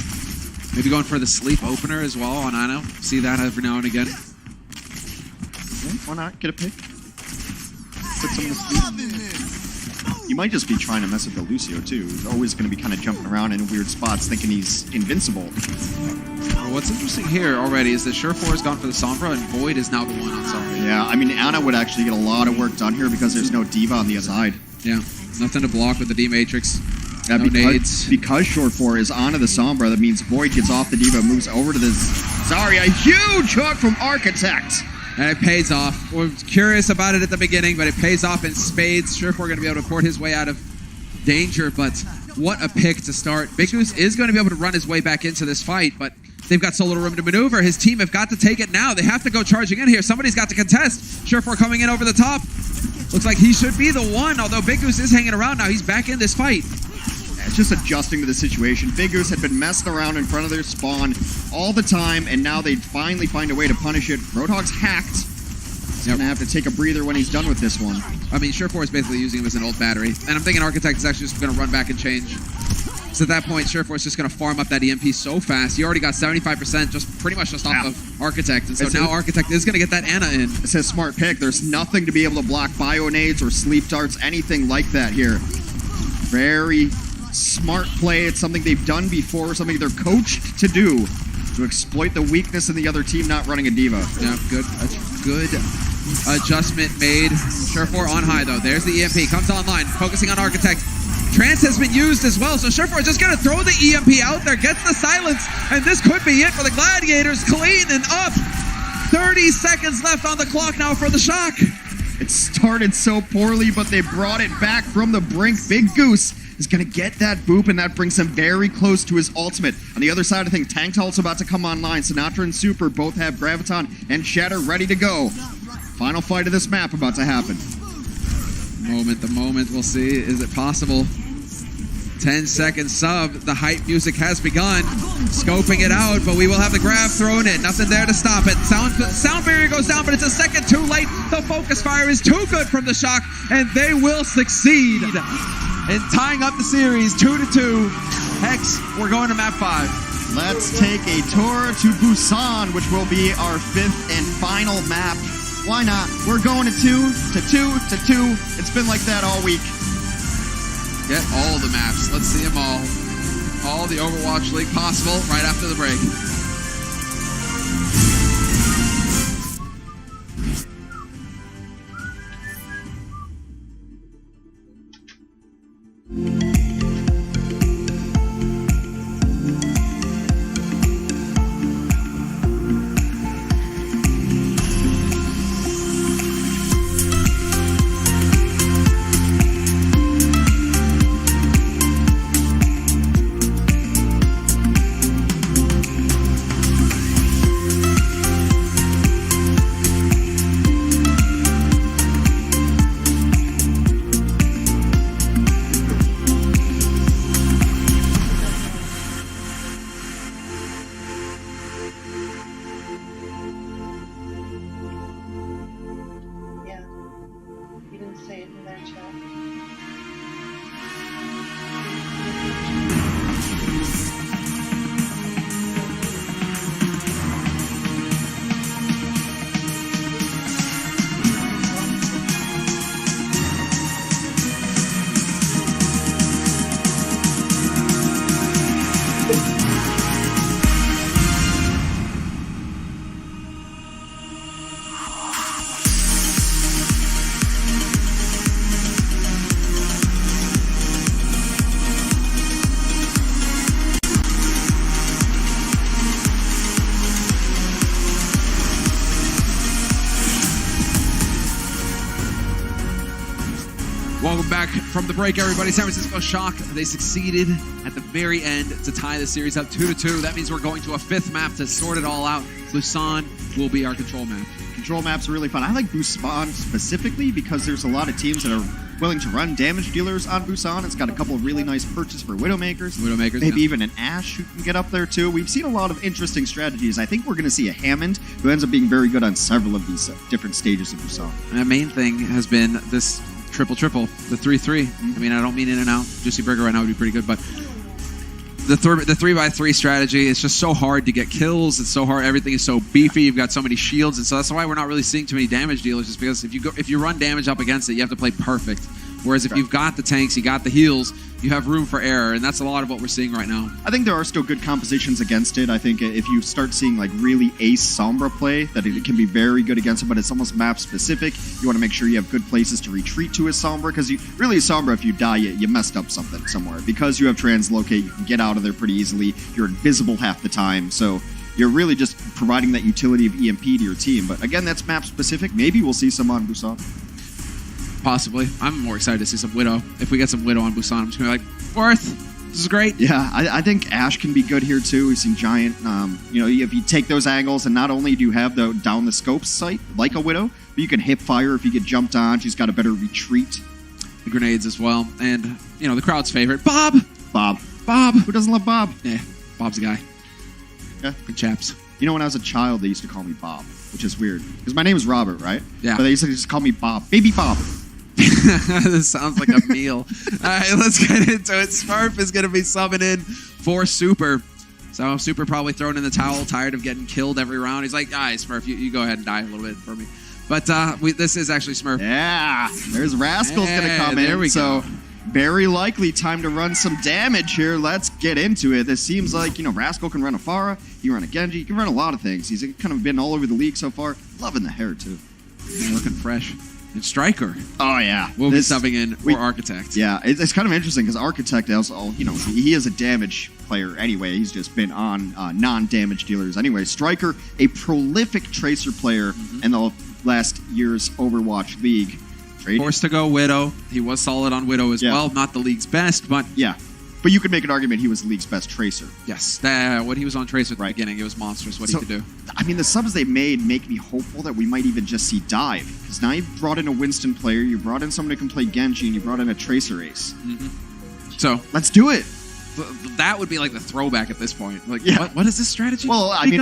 Maybe going for the sleep opener as well on Ano. See that every now and again. Yeah, why not? Get a pick. Put someone to sleep. You might just be trying to mess with the Lucio, too. He's always going to be kind of jumping around in weird spots, thinking he's invincible. Well, what's interesting here already is that Surefour has gone for the Sombra, and Void is now the one on Zarya. Yeah, I mean, Ana would actually get a lot of work done here because there's no Diva on the other side. Yeah, nothing to block with the D-Matrix. Yeah, no nades. Because Surefour is onto the Sombra, that means Void gets off the Diva, moves over to the Zarya. Huge hook from Architect! And it pays off. We're curious about it at the beginning, but it pays off in spades. Surefour going to be able to port his way out of danger, but what a pick to start. Big Goose is going to be able to run his way back into this fight, but they've got so little room to maneuver. His team have got to take it now. They have to go charging in here. Somebody's got to contest. Surefour coming in over the top. Looks like he should be the one, although Big Goose is hanging around now. He's back in this fight. It's just adjusting to the situation. Big Goose had been messing around in front of their spawn all the time, and now they finally find a way to punish it. Roadhog's hacked. He's going to have to take a breather when he's done with this one. I mean, Surefour is basically using him as an old battery, and I'm thinking Architect is actually just going to run back and change. So at that point, Surefour is just going to farm up that EMP so fast. He already got 75% just pretty much just off of Architect, and so now Architect is going to get that Ana in. It's a smart pick. There's nothing to be able to block bio-nades or sleep darts, anything like that here. Very smart play. It's something they've done before, something they're coached to do, to exploit the weakness in the other team not running a Diva. Yeah, good adjustment made. Surefour on high, though. There's the EMP. Comes online, focusing on Architect. Trance has been used as well, so Surefour is just going to throw the EMP out there, gets the silence, and this could be it for the Gladiators. Clean and up. 30 seconds left on the clock now for the Shock. It started so poorly, but they brought it back from the brink. Big Goose is going to get that boop, and that brings him very close to his ultimate. On the other side of things, Tank also about to come online. Sinatra and Super both have Graviton and Shatter ready to go. Final fight of this map about to happen. The moment, we'll see. Is it possible? 10-second sub. The hype music has begun. Scoping it out, but we will have the grab thrown in. Nothing there to stop it. Sound barrier goes down, but it's a second too late. The focus fire is too good from the Shock, and they will succeed in tying up the series 2-2. Hex, we're going to map 5. Let's take a tour to Busan, which will be our 5th and final map. Why not? We're going to 2 to 2 to 2. It's been like that all week. Get all the maps. Let's see them all. All the Overwatch League possible right after the break. Welcome back from the break, everybody. San Francisco Shock, they succeeded at the very end to tie the series up 2-2. That means we're going to a 5th map to sort it all out. Busan will be our control map. Control maps are really fun. I like Busan specifically because there's a lot of teams that are willing to run damage dealers on Busan. It's got a couple of really nice perches for Widowmakers. Widowmakers, Maybe yeah. even an Ashe who can get up there too. We've seen a lot of interesting strategies. I think we're going to see a Hammond who ends up being very good on several of these different stages of Busan. And the main thing has been this triple, the 3-3. I mean, I don't mean in and out. Juicy Burger right now would be pretty good, but the 3x3 strategy is just so hard to get kills. It's so hard. Everything is so beefy. You've got so many shields, and so that's why we're not really seeing too many damage dealers. Just because if you run damage up against it, you have to play perfect. Whereas if you've got the tanks, you got the heals, you have room for error, and that's a lot of what we're seeing right now. I think there are still good compositions against it. I think if you start seeing like really ace Sombra play, that it can be very good against it, but it's almost map specific. You want to make sure you have good places to retreat to a Sombra, because really a Sombra, if you die, you messed up something somewhere. Because you have translocate, you can get out of there pretty easily. You're invisible half the time, so you're really just providing that utility of EMP to your team. But again, that's map specific. Maybe we'll see some on Busan. Possibly. I'm more excited to see some Widow. If we get some Widow on Busan, I'm just going to be like, Worth, this is great. Yeah, I think Ashe can be good here too. We've seen Giant. If you take those angles, and not only do you have the down the scope sight like a Widow, but you can hip fire if you get jumped on. She's got a better retreat. The grenades as well. And, the crowd's favorite, Bob. Who doesn't love Bob? Yeah, Bob's the guy. Yeah. Good chaps. When I was a child, they used to call me Bob, which is weird. Because my name is Robert, right? Yeah. But they used to just call me Bob. Baby Bob. This sounds like a meal. All right, let's get into it. Smurf is going to be subbing in for Super. So Super probably thrown in the towel, tired of getting killed every round. He's like, all right, Smurf, you go ahead and die a little bit for me. But this is actually Smurf. Yeah, there's Rascal's going to come in. There we go. Very likely time to run some damage here. Let's get into it. This seems like, Rascal can run a Pharah, he can run a Genji, he can run a lot of things. He's kind of been all over the league so far. Loving the hair, too. Yeah, looking fresh. And Striker. Oh, yeah. We'll be subbing in for Architect. Yeah, it's kind of interesting because Architect also, he is a damage player anyway. He's just been on non-damage dealers anyway. Striker, a prolific Tracer player in the last year's Overwatch League. Forced to go Widow. He was solid on Widow as well. Not the league's best, but... Yeah. But you could make an argument he was the league's best Tracer. Yes. When he was on Tracer at the beginning, it was monstrous what he could do. I mean, the subs they made make me hopeful that we might even just see Dive. Because now you've brought in a Winston player, you brought in someone who can play Genji, and you brought in a Tracer ace. So... Let's do it! That would be like the throwback at this point. Like, yeah. What is this strategy? Well, I mean,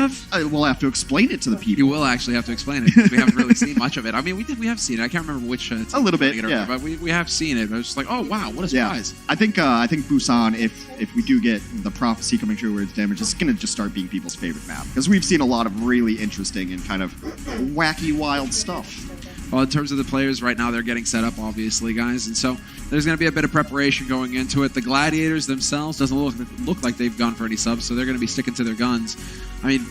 we'll have to explain it to the people. You will actually have to explain it, because we haven't really seen much of it. I mean, we have seen it. I can't remember which. A little bit, yeah. But we have seen it. I was just like, oh, wow, what a surprise. I think Busan, if we do get the prophecy coming true where it's damage, it's going to just start being people's favorite map. Because we've seen a lot of really interesting and kind of wacky, wild stuff. Well, in terms of the players right now, they're getting set up, obviously, guys. And so there's going to be a bit of preparation going into it. The Gladiators themselves doesn't look like they've gone for any subs, so they're going to be sticking to their guns. I mean,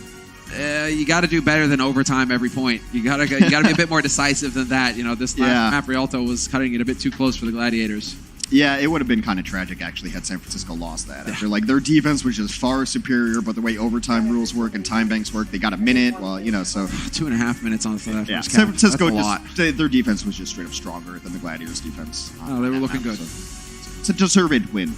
you got to do better than overtime every point. You got to be a bit more decisive than that. This last map, Rialto was cutting it a bit too close for the Gladiators. Yeah, it would have been kind of tragic, actually, had San Francisco lost that. After, their defense was just far superior, but the way overtime rules work and time banks work, they got a minute. Well, so... 2.5 minutes on the first yeah, count. San Francisco, their defense was just straight up stronger than the Gladiators' defense. Oh, they were looking good. So it's a deserved win.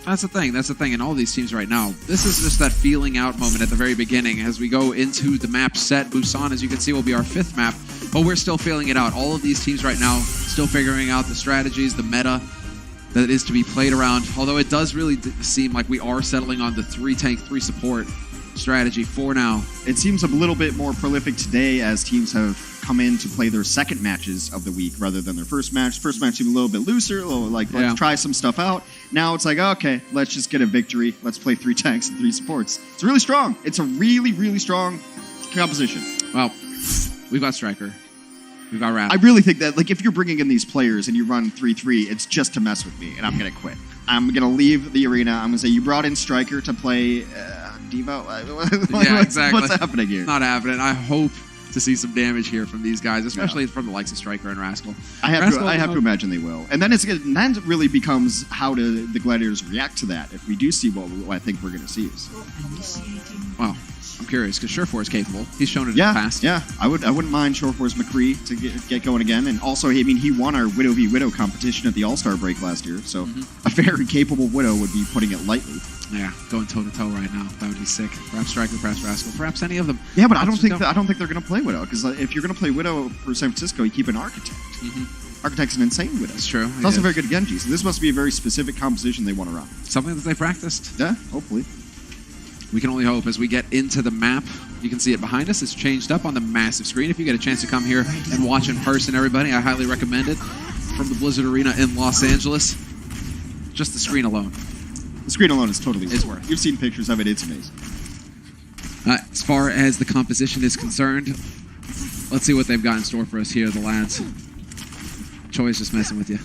That's the thing. In all these teams right now, this is just that feeling out moment at the very beginning as we go into the map set. Busan, as you can see, will be our 5th map, but we're still feeling it out. All of these teams right now still figuring out the strategies, the meta that is to be played around, although it does really seem like we are settling on the 3 tank, 3 support strategy for now. It seems a little bit more prolific today as teams have come in to play their second matches of the week rather than their first match. First match seemed a little bit looser, let's try some stuff out. Now it's like, okay, let's just get a victory. Let's play 3 tanks and 3 supports. It's really strong. It's a really, really strong composition. Well, we've got Striker. We've got Wrath. I really think that, if you're bringing in these players and you run 3-3, it's just to mess with me, and I'm going to quit. I'm going to leave the arena. I'm going to say, you brought in Striker to play Devo? Yeah, exactly. What's happening here? Not happening. I hope to see some damage here from these guys, especially from the likes of Striker and Rascal. I have to imagine they will. And then then it really becomes how do the Gladiators react to that if we do see what I think we're going to see. Well, I'm curious, because Surefour is capable. He's shown it in the past. Yeah, I wouldn't mind Surefour's McCree to get going again. And also, he won our Widow v. Widow competition at the All-Star break last year, so a very capable Widow would be putting it lightly. Yeah, going toe-to-toe right now. That would be sick. Perhaps Striker, perhaps Rascal, perhaps any of them. Yeah, but I don't think they're going to play Widow, because if you're going to play Widow for San Francisco, you keep an Architect. Architect's an insane Widow. That's true. It's also very good Genji, so this must be a very specific composition they want to run. Something that they practiced. Yeah, hopefully. We can only hope as we get into the map. You can see it behind us. It's changed up on the massive screen. If you get a chance to come here and watch in person, everybody, I highly recommend it. From the Blizzard Arena in Los Angeles. Just the screen alone. The screen alone is totally It's worth it. You've seen pictures of it. It's amazing. As far as the composition is concerned, let's see what they've got in store for us here, the lads. Choi's just messing with you.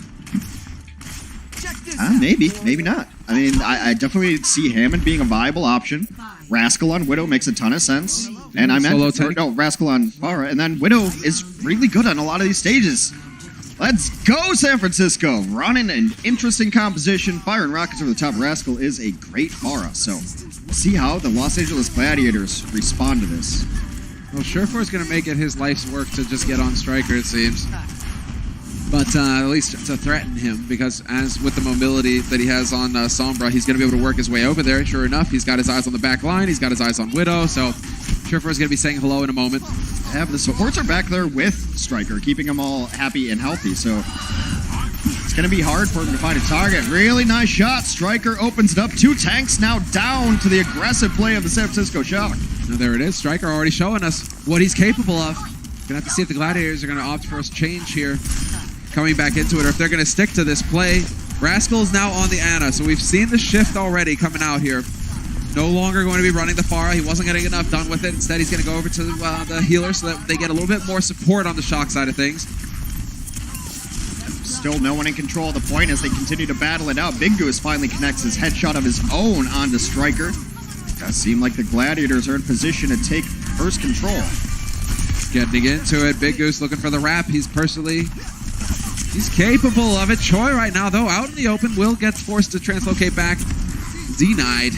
Maybe, maybe not. I mean, I definitely see Hammond being a viable option. Rascal on Widow makes a ton of sense. And I meant, Rascal on Pharah. And then Widow is really good on a lot of these stages. Let's go, San Francisco. Running an interesting composition. Firing rockets over the top of Rascal is a great Pharah. So, see how the Los Angeles Gladiators respond to this. Well, Surefour is going to make it his life's work to just get on Striker, it seems. But at least to threaten him, because as with the mobility that he has on Sombra, he's going to be able to work his way over there. Sure enough, he's got his eyes on the back line. He's got his eyes on Widow, so Surefour is going to be saying hello in a moment. Yeah, but the supports are back there with Striker, keeping them all happy and healthy, so it's going to be hard for him to find a target. Really nice shot. Striker opens it up. 2 tanks now down to the aggressive play of the San Francisco Shock. Now there it is. Striker already showing us what he's capable of. Going to have to see if the Gladiators are going to opt for a change here. Coming back into it, or if they're going to stick to this play. Rascal's now on the Ana, so we've seen the shift already coming out here. No longer going to be running the Pharah. He wasn't getting enough done with it. Instead, he's going to go over to the healer so that they get a little bit more support on the Shock side of things. Still no one in control of the point as they continue to battle it out. Big Goose finally connects his headshot of his own onto Striker. Does seem like the Gladiators are in position to take first control. Getting into it. Big Goose looking for the wrap. He's capable of it. Choi right now, though, out in the open, will get forced to translocate back. Denied.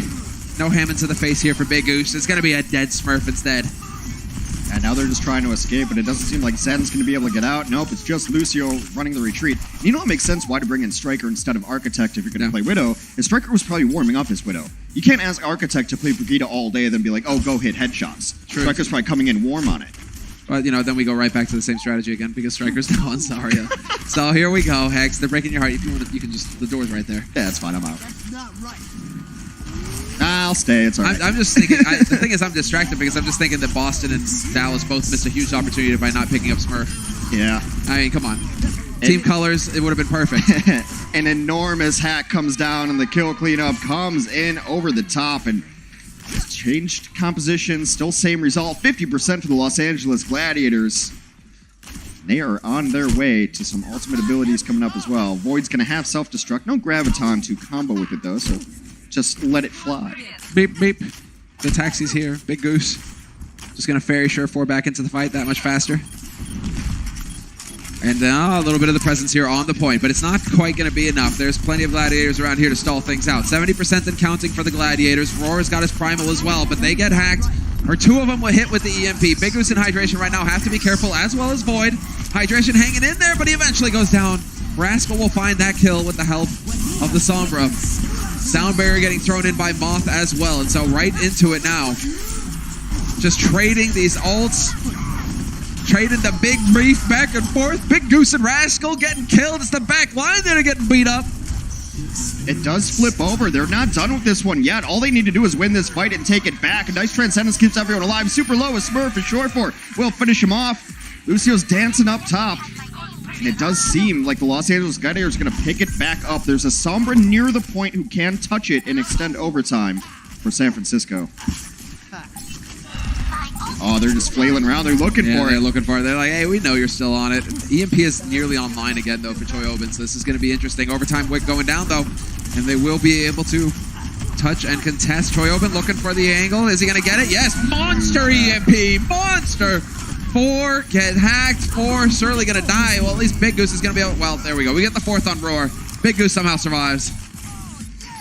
No Hammond to the face here for Big Goose. It's going to be a dead Smurf instead. And now they're just trying to escape, but it doesn't seem like Zen's going to be able to get out. Nope, it's just Lucio running the retreat. And you know what makes sense why to bring in Striker instead of Architect if you're going to play Widow? Is Striker was probably warming up his Widow. You can't ask Architect to play Brigida all day and then be like, oh, go hit headshots. True. Striker's probably coming in warm on it. But, then we go right back to the same strategy again because Striker's now on Zarya. So here we go, Hex. They're breaking your heart. If you want to, you can just, the door's right there. Yeah, that's fine. I'm out. I'll stay. It's all right. I'm just thinking, the thing is I'm distracted because I'm just thinking that Boston and Dallas both missed a huge opportunity by not picking up Smurf. Yeah. I mean, come on. Team colors, it would have been perfect. An enormous hack comes down and the kill cleanup comes in over the top and changed composition, still same result, 50% for the Los Angeles Gladiators. They are on their way to some ultimate abilities coming up as well. Void's going to have self-destruct. No Graviton to combo with it, though, so just let it fly. Beep, beep. The taxi's here. Big Goose. Just going to ferry Surefour back into the fight that much faster. And a little bit of the presence here on the point, but it's not quite going to be enough. There's plenty of Gladiators around here to stall things out. 70% and counting for the Gladiators. Roar's got his Primal as well, but they get hacked. Or 2 of them were hit with the EMP. Big Goose and Hydration right now have to be careful, as well as Void. Hydration hanging in there, but he eventually goes down. Rascal will find that kill with the help of the Sombra. Sound barrier getting thrown in by Moth as well, and so right into it now. Just trading these ults. Trading the big brief back and forth. Big Goose and Rascal getting killed. It's the back line that are getting beat up. It does flip over. They're not done with this one yet. All they need to do is win this fight and take it back. A nice Transcendence keeps everyone alive. Super low with Smurf and Surefour will finish him off. Lucio's dancing up top. And it does seem like the Los Angeles Gladiators are going to pick it back up. There's a Sombra near the point who can touch it and extend overtime for San Francisco. Oh, they're just flailing around. They're looking for it. They're looking for it. They're like, hey, we know you're still on it. EMP is nearly online again, though, for Choi Oben, so this is going to be interesting. Overtime wick going down, though, and they will be able to touch and contest. Choi Oben looking for the angle. Is he going to get it? Yes. Monster EMP. Monster. 4 get hacked. 4 surely going to die. Well, at least Big Goose is going to be able... Well, there we go. We get the 4th on Roar. Big Goose somehow survives.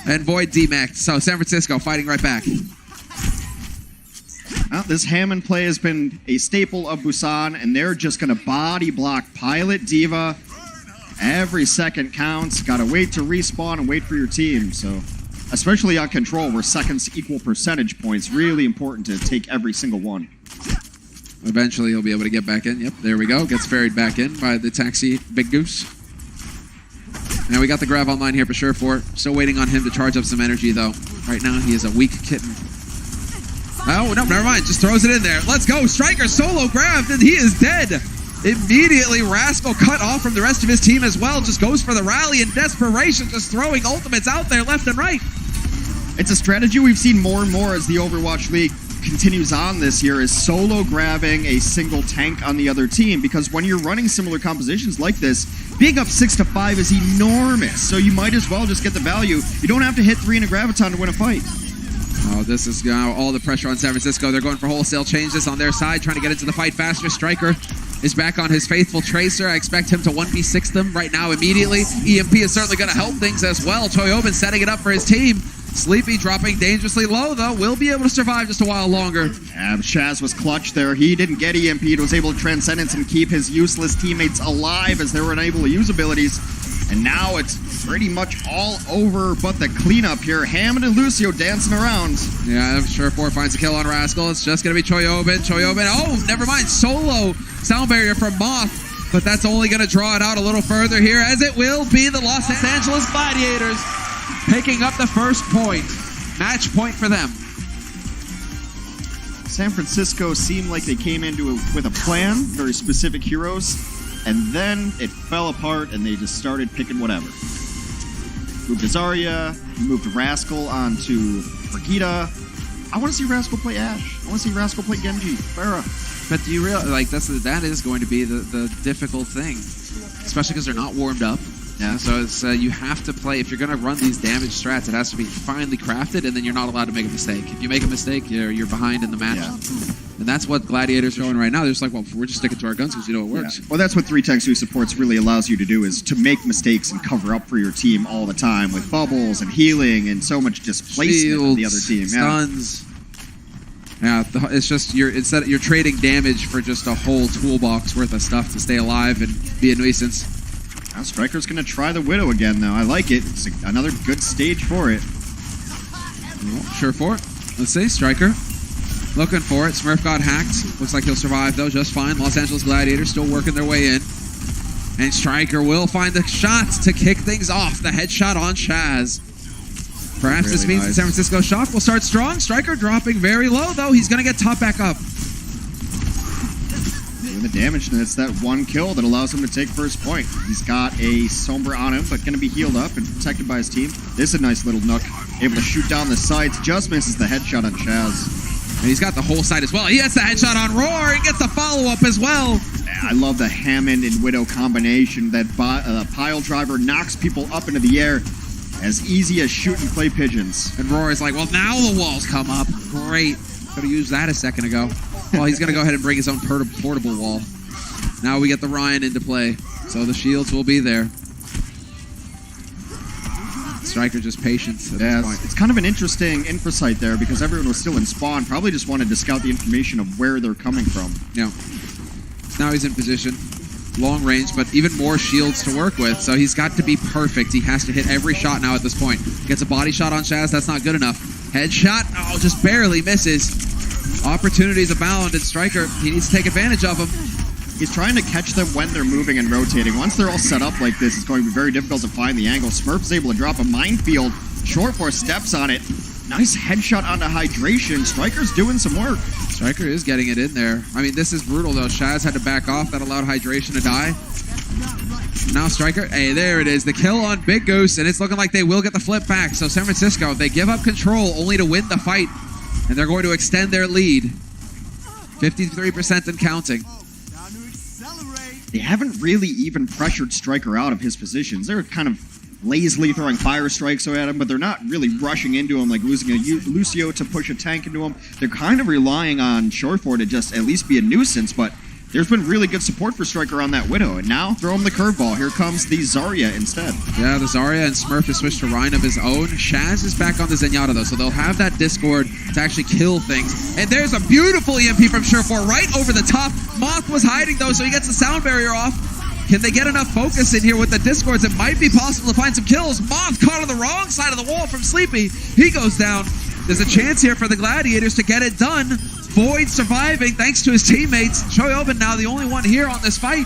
And Void demeched. So San Francisco fighting right back. Well, this Hammond play has been a staple of Busan, and they're just going to body block Pilot Diva. Every second counts. Got to wait to respawn and wait for your team. So, especially on Control, where seconds equal percentage points, really important to take every single one. Eventually he'll be able to get back in. Yep, there we go. Gets ferried back in by the taxi Big Goose. Now we got the grab online here for sure for it. Still waiting on him to charge up some energy though. Right now he is a weak kitten. Oh, no, never mind. Just throws it in there. Let's go. Striker solo grabbed and he is dead. Immediately, Rascal cut off from the rest of his team as well. Just goes for the rally in desperation, just throwing ultimates out there left and right. It's a strategy we've seen more and more as the Overwatch League continues on this year, is solo grabbing a single tank on the other team, because when you're running similar compositions like this, being up 6-5 is enormous, so you might as well just get the value. You don't have to hit 3 in a Graviton to win a fight. Oh, this is all the pressure on San Francisco. They're going for wholesale changes on their side, trying to get into the fight faster. Striker is back on his faithful Tracer. I expect him to 1v6 them right now immediately. EMP is certainly going to help things as well. Choyobin setting it up for his team. Sleepy dropping dangerously low, though. Will be able to survive just a while longer. Yeah, Shaz was clutch there. He didn't get EMP. He was able to Transcendence and keep his useless teammates alive as they were unable to use abilities. And now it's pretty much all over but the cleanup here. Hammond and Lucio dancing around. Yeah, Sure 4 finds a kill on Rascal. It's just going to be Choyobin. Oh, never mind. Solo sound barrier from Moth. But that's only going to draw it out a little further here, as it will be the Los Angeles Gladiators picking up the first point. Match point for them. San Francisco seemed like they came into it with a plan, very specific heroes, and then it fell apart and they just started picking whatever. Moved Zarya, moved Rascal onto Brigitte. I want to see Rascal play Ashe. I want to see Rascal play Genji, Pharah. But do you realize, like, that is going to be the difficult thing, especially because they're not warmed up. Yeah, so it's you have to play. If you're going to run these damage strats, it has to be finely crafted, and then you're not allowed to make a mistake. If you make a mistake, you're behind in the match. Yeah. And that's what Gladiators are showing right now. They're just like, well, we're just sticking to our guns because you know it works. Yeah. Well, that's what 3 Tanks 2 supports really allows you to do, is to make mistakes and cover up for your team all the time with bubbles and healing and so much displacement Shields, of the other team. Stuns. Yeah, it's just you're trading damage for just a whole toolbox worth of stuff to stay alive and be a nuisance. Now Striker's going to try the Widow again, though. I like it. It's another good stage for it. Sure for it. Let's see, Striker. Looking for it. Smurf got hacked. Looks like he'll survive, though, just fine. Los Angeles Gladiators still working their way in. And Striker will find the shots to kick things off. The headshot on Shaz. Perhaps really this means the San Francisco Shock will start strong. Striker dropping very low, though. He's going to get top back up. Doing the damage, and it's that one kill that allows him to take first point. He's got a Sombra on him, but going to be healed up and protected by his team. This is a nice little nook. Able to shoot down the sights. Just misses the headshot on Shaz. And he's got the whole side as well. He gets the headshot on Roar. He gets the follow-up as well. I love the Hammond and Widow combination. That pile driver knocks people up into the air. As easy as shooting clay pigeons. And Roar is like, well, now the walls come up. Great. Could have used that a second ago. Well, he's going to go ahead and bring his own portable wall. Now we get the Ryan into play. So the shields will be there. Striker just patience at this point. It's kind of an interesting infra site there because everyone was still in spawn. Probably just wanted to scout the information of where they're coming from. Yeah. Now he's in position. Long range, but even more shields to work with, so he's got to be perfect. He has to hit every shot now at this point. Gets a body shot on Shaz, that's not good enough. Headshot, oh, just barely misses. Opportunities abound, and Striker, he needs to take advantage of them. He's trying to catch them when they're moving and rotating. Once they're all set up like this, it's going to be very difficult to find the angle. Smurf is able to drop a minefield. Short 4 steps on it. Nice headshot onto Hydration. Striker's doing some work. Striker is getting it in there. I mean, this is brutal, though. Shaz had to back off. That allowed Hydration to die. Now Striker, hey, there it is. The kill on Big Goose, and it's looking like they will get the flip back. So San Francisco, they give up control only to win the fight, and they're going to extend their lead. 53% and counting. They haven't really even pressured Striker out of his positions. They're kind of lazily throwing fire strikes at him, but they're not really rushing into him, like losing a Lucio to push a tank into him. They're kind of relying on Short4 to just at least be a nuisance, but there's been really good support for Striker on that Widow, and now throw him the curveball. Here comes the Zarya instead. Yeah, the Zarya and Smurf has switched to Ryan of his own. Shaz is back on the Zenyatta, though, so they'll have that Discord to actually kill things. And there's a beautiful EMP from Sure4 right over the top. Moth was hiding, though, so he gets the sound barrier off. Can they get enough focus in here with the Discords? It might be possible to find some kills. Moth caught on the wrong side of the wall from Sleepy. He goes down. There's a chance here for the Gladiators to get it done. Void surviving thanks to his teammates. Choyobin now the only one here on this fight.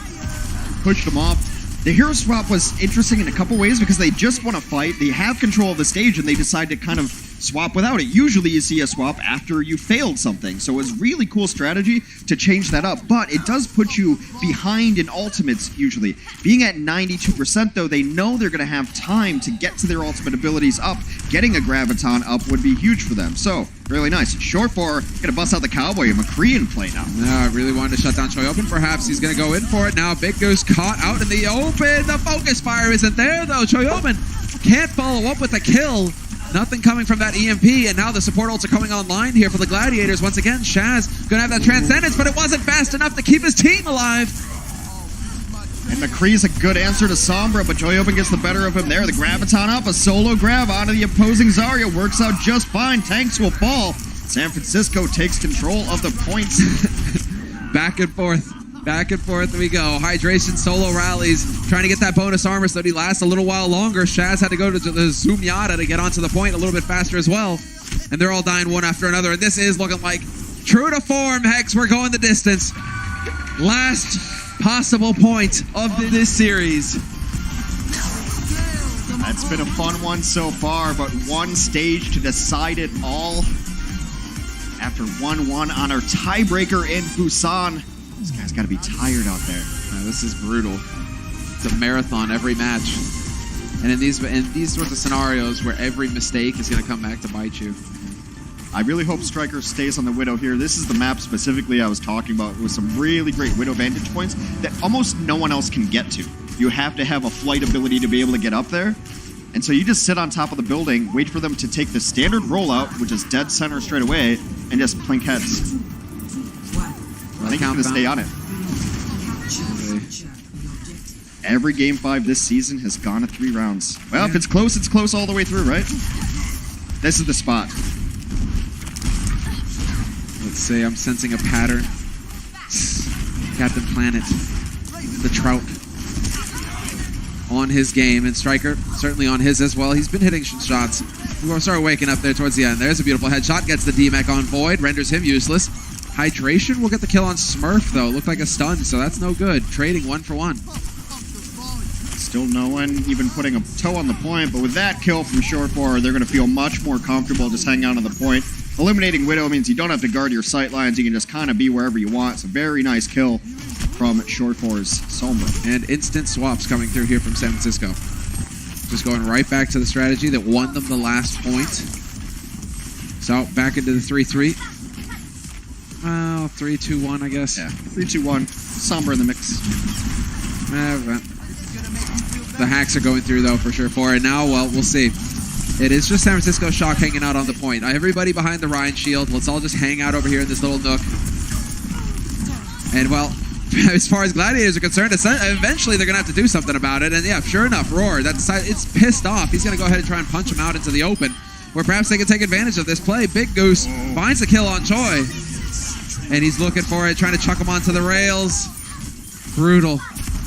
Pushed him off. The hero swap was interesting in a couple ways because they just want to fight. They have control of the stage and they decide to kind of swap without it. Usually you see a swap after you failed something. So it was really cool strategy to change that up. But it does put you behind in ultimates usually. Being at 92% though, they know they're going to have time to get to their ultimate abilities up. Getting a Graviton up would be huge for them. So really nice. Short 4, gonna bust out the Cowboy, a McCree play now. I really wanted to shut down Choyobin. Perhaps he's gonna go in for it now. Big Goose caught out in the open. The focus fire isn't there though. Choyobin can't follow up with a kill. Nothing coming from that EMP, and now the support ults are coming online here for the Gladiators. Once again, Shaz gonna have that Transcendence, but it wasn't fast enough to keep his team alive. And McCree's a good answer to Sombra, but Choyobin gets the better of him there. The Graviton up, a solo grab onto the opposing Zarya. Works out just fine. Tanks will fall. San Francisco takes control of the points. Back and forth. Back and forth we go. Hydration solo rallies. Trying to get that bonus armor so that he lasts a little while longer. Shaz had to go to the Zoom-Yada to get onto the point a little bit faster as well. And they're all dying one after another. And this is looking like true to form, Hex. We're going the distance. Last possible point of this series. That's been a fun one so far, but one stage to decide it all. After 1-1 on our tiebreaker in Busan. This guy's got to be tired out there. Yeah, this is brutal. It's a marathon every match. And in these sorts of scenarios where every mistake is going to come back to bite you. I really hope Striker stays on the Widow here. This is the map specifically I was talking about with some really great Widow vantage points that almost no one else can get to. You have to have a flight ability to be able to get up there. And so you just sit on top of the building, wait for them to take the standard rollout, which is dead center straight away, and just plink heads. I think he's going to stay on it. Every Game 5 this season has gone to 3 rounds. Well, if it's close all the way through, right? This is the spot. Let's see, I'm sensing a pattern. Captain Planet, the Trout, on his game, and Striker certainly on his as well. He's been hitting shots. We're going to start waking up there towards the end. There's a beautiful headshot, gets the D-Mech on Void, renders him useless. Hydration will get the kill on Smurf though, looked like a stun, so that's no good. Trading 1 for 1. Still no one even putting a toe on the point, but with that kill from Short 4, they're going to feel much more comfortable just hanging out on the point. Eliminating Widow means you don't have to guard your sight lines. You can just kind of be wherever you want. It's a very nice kill from Short 4's Sombra. And instant swaps coming through here from San Francisco. Just going right back to the strategy that won them the last point. So back into the 3-3. Well, 3-2-1, I guess. Yeah, 3-2-1. Sombra in the mix. The hacks are going through, though, for sure. And now, well, we'll see. It is just San Francisco Shock hanging out on the point. Everybody behind the Ryan shield. Let's all just hang out over here in this little nook. And, well, as far as Gladiators are concerned, eventually they're going to have to do something about it. And, yeah, sure enough, Roar, it's pissed off. He's going to go ahead and try and punch him out into the open, where perhaps they can take advantage of this play. Big Goose finds the kill on Choi. And he's looking for it, trying to chuck him onto the rails. Brutal.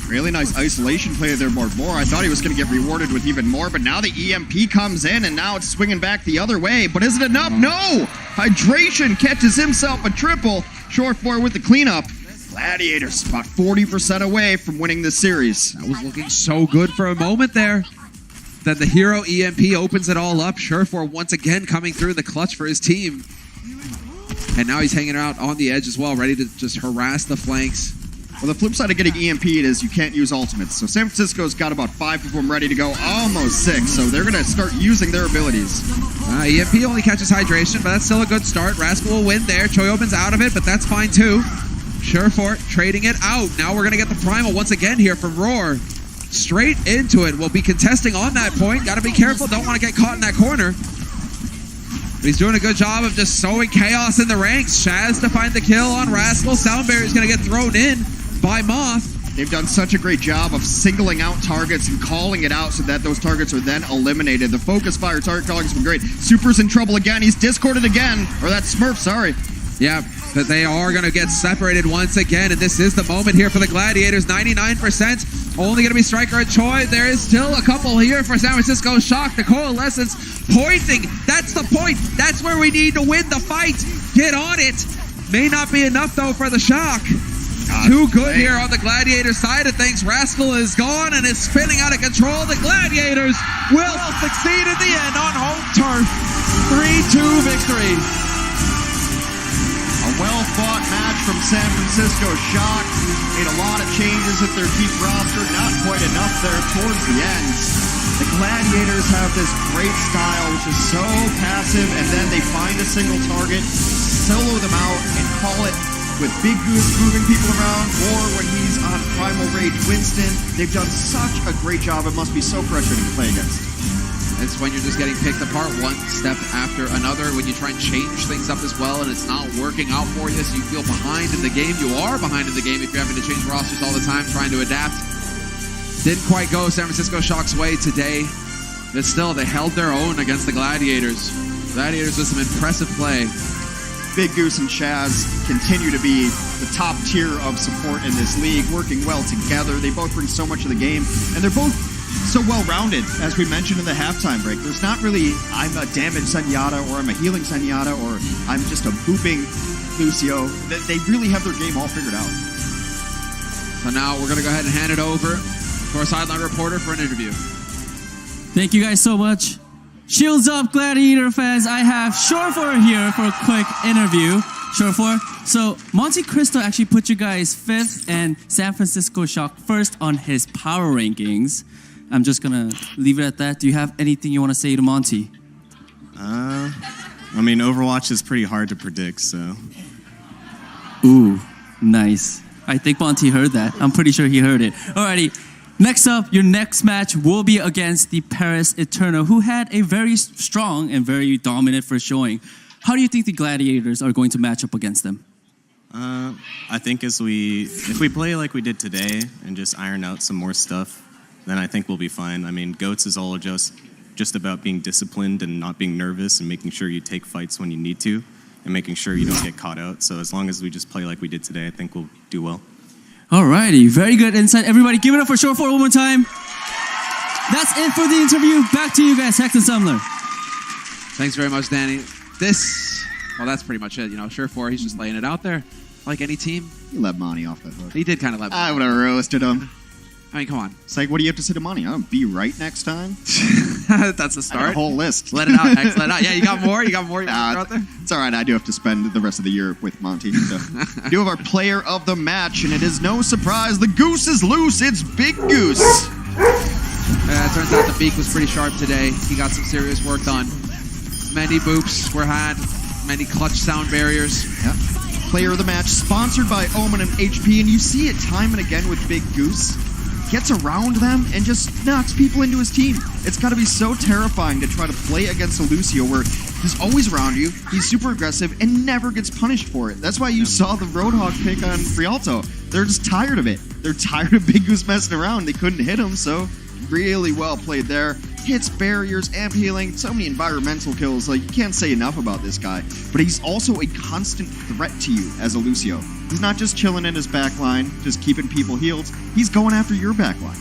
Really nice isolation play there, More. I thought he was going to get rewarded with even more, but now the EMP comes in, and now it's swinging back the other way. But is it enough? No! Hydration catches himself a triple. Short 4 with the cleanup. Gladiators about 40% away from winning this series. That was looking so good for a moment there. Then the hero EMP opens it all up. Surefor once again coming through the clutch for his team. And now he's hanging out on the edge as well, ready to just harass the flanks. Well, the flip side of getting EMP'd is you can't use ultimates. So San Francisco's got about 5 of them ready to go, almost 6. So they're going to start using their abilities. EMP only catches Hydration, but that's still a good start. Rascal will win there. Choyobin's out of it, but that's fine too. Surefor trading it out. Now we're going to get the Primal once again here from Roar. Straight into it. We'll be contesting on that point. Got to be careful. Don't want to get caught in that corner. But he's doing a good job of just sowing chaos in the ranks. Shaz to find the kill on Rascal. Soundbarrier is going to get thrown in by Moth. They've done such a great job of singling out targets and calling it out so that those targets are then eliminated. The focus fire target calling has been great. Super's in trouble again. He's discorded again. Or that's Smurf, sorry. Yeah, but they are going to get separated once again, and this is the moment here for the Gladiators. 99%, only going to be Striker and Choi. There is still a couple here for San Francisco Shock. The Coalescence pointing. That's the point. That's where we need to win the fight. Get on it. May not be enough, though, for the Shock. Too good here on the Gladiator side of things. Rascal is gone and is spinning out of control. The Gladiators will succeed in the end on home turf. 3-2 victory. A well-fought match from San Francisco Shock. Made a lot of changes with their deep roster. Not quite enough there towards the end. The Gladiators have this great style, which is so passive, and then they find a single target, solo them out, and call it with Big Goose moving people around, or when he's on Primal Rage Winston. They've done such a great job. It must be so frustrating to play against. It's when you're just getting picked apart one step after another, when you try and change things up as well and it's not working out for you, so you feel behind in the game. You are behind in the game if you're having to change rosters all the time, trying to adapt. Didn't quite go San Francisco Shock's way today, but still, they held their own against the Gladiators. Gladiators with some impressive play. Big Goose and Chaz continue to be the top tier of support in this league, working well together. They both bring so much of the game, and they're both so well-rounded, as we mentioned in the halftime break. There's not really, I'm a damaged Zenyatta, or I'm a healing Zenyatta, or I'm just a booping Lucio. They really have their game all figured out. So now we're going to go ahead and hand it over to our sideline reporter for an interview. Thank you guys so much. Shields up, Gladiator fans. I have Shore4 here for a quick interview. Shore4. So Monte Cristo actually put you guys 5th and San Francisco Shock 1st on his power rankings. I'm just going to leave it at that. Do you have anything you want to say to Monty? I mean, Overwatch is pretty hard to predict, so. Ooh, nice. I think Monty heard that. I'm pretty sure he heard it. Alrighty. Next up, your next match will be against the Paris Eternal, who had a very strong and very dominant first showing. How do you think the Gladiators are going to match up against them? I think if we play like we did today and just iron out some more stuff, then I think we'll be fine. I mean, GOATS is all just about being disciplined and not being nervous and making sure you take fights when you need to and making sure you don't get caught out. So as long as we just play like we did today, I think we'll do well. Alrighty, very good insight. Everybody give it up for Shore4 one more time. That's it for the interview. Back to you guys, Hex and Sumler. Thanks very much, Danny. Well, that's pretty much it. You know, Shore4, he's just laying it out there. Like any team. You let Monty off that hook. He did kind of let me. I would have roasted him. I mean, come on. It's like, what do you have to say to Monty? I'll be right next time. That's the I start. got a whole list. Let it out, Hex. Let it out. Yeah, you got more? You got more you want to throw out there? It's all right. I do have to spend the rest of the year with Monty. So. We do have our player of the match, and it is no surprise. The Goose is loose. It's Big Goose. It turns out the beak was pretty sharp today. He got some serious work done. Many boops were had. Many clutch sound barriers. Yep. Player of the match, sponsored by Omen and HP, and you see it time and again with Big Goose. Gets around them and just knocks people into his team. It's got to be so terrifying to try to play against a Lucio where he's always around you, he's super aggressive, and never gets punished for it. That's why you saw the Roadhog pick on Rialto. They're just tired of it. They're tired of Big Goose messing around. They couldn't hit him, so really well played there. Hits barriers, amp healing, so many environmental kills. Like, you can't say enough about this guy. But he's also a constant threat to you as a Lucio. He's not just chilling in his back line, just keeping people healed. He's going after your back line.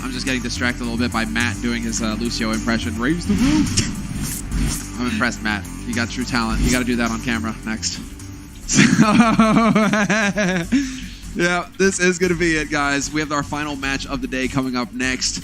I'm just getting distracted a little bit by Matt doing his Lucio impression. Raise the roof. I'm impressed, Matt. You got true talent. You got to do that on camera next. Yeah, this is going to be it, guys. We have our final match of the day coming up next.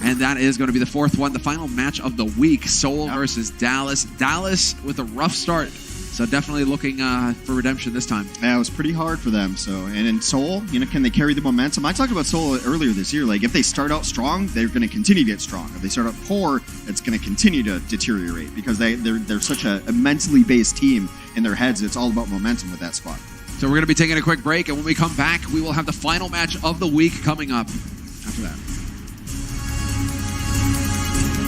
And that is going to be the 4th one, the final match of the week. Seoul versus Dallas. Dallas with a rough start. So definitely looking for redemption this time. Yeah, it was pretty hard for them. So, and in Seoul, can they carry the momentum? I talked about Seoul earlier this year. Like, if they start out strong, they're going to continue to get strong. If they start out poor, it's going to continue to deteriorate because they're such a mentally based team in their heads. It's all about momentum with that squad. So we're going to be taking a quick break, and when we come back, we will have the final match of the week coming up after that.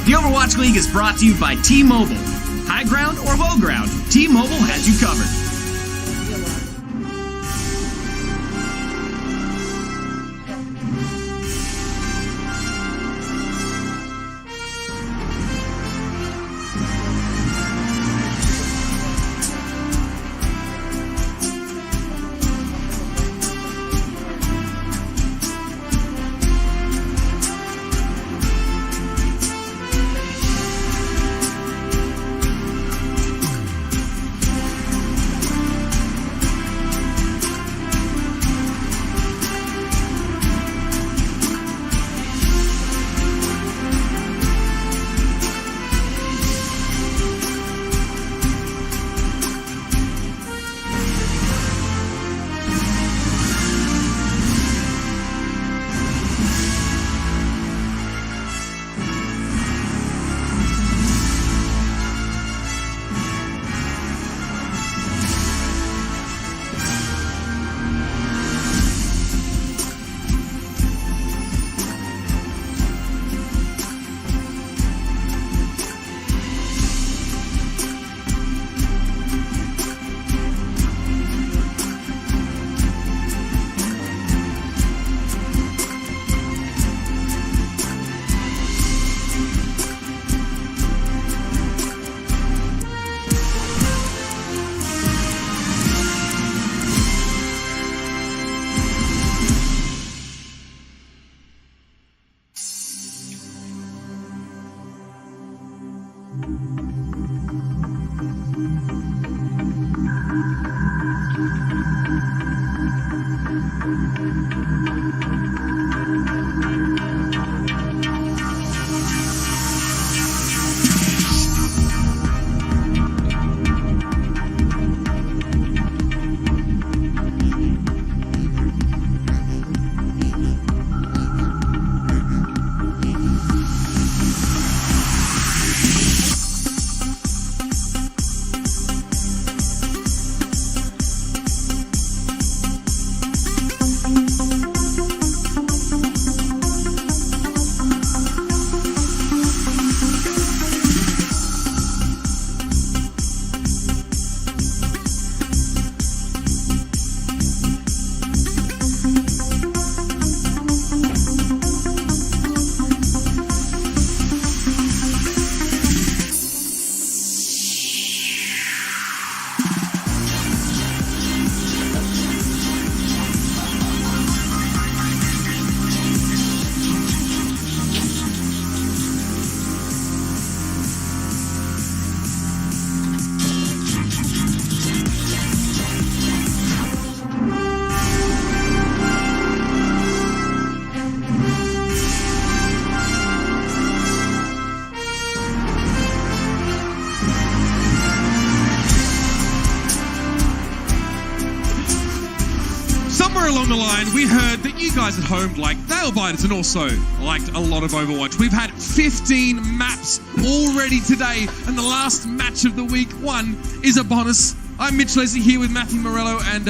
The Overwatch League is brought to you by T-Mobile. High ground or low ground, T-Mobile has you covered. Somewhere along the line, we heard that you guys at home liked Gladiators and also liked a lot of Overwatch. We've had 15 maps already today, and the last match of the week 1 is a bonus. I'm Mitch Leslie here with Matthew Morello and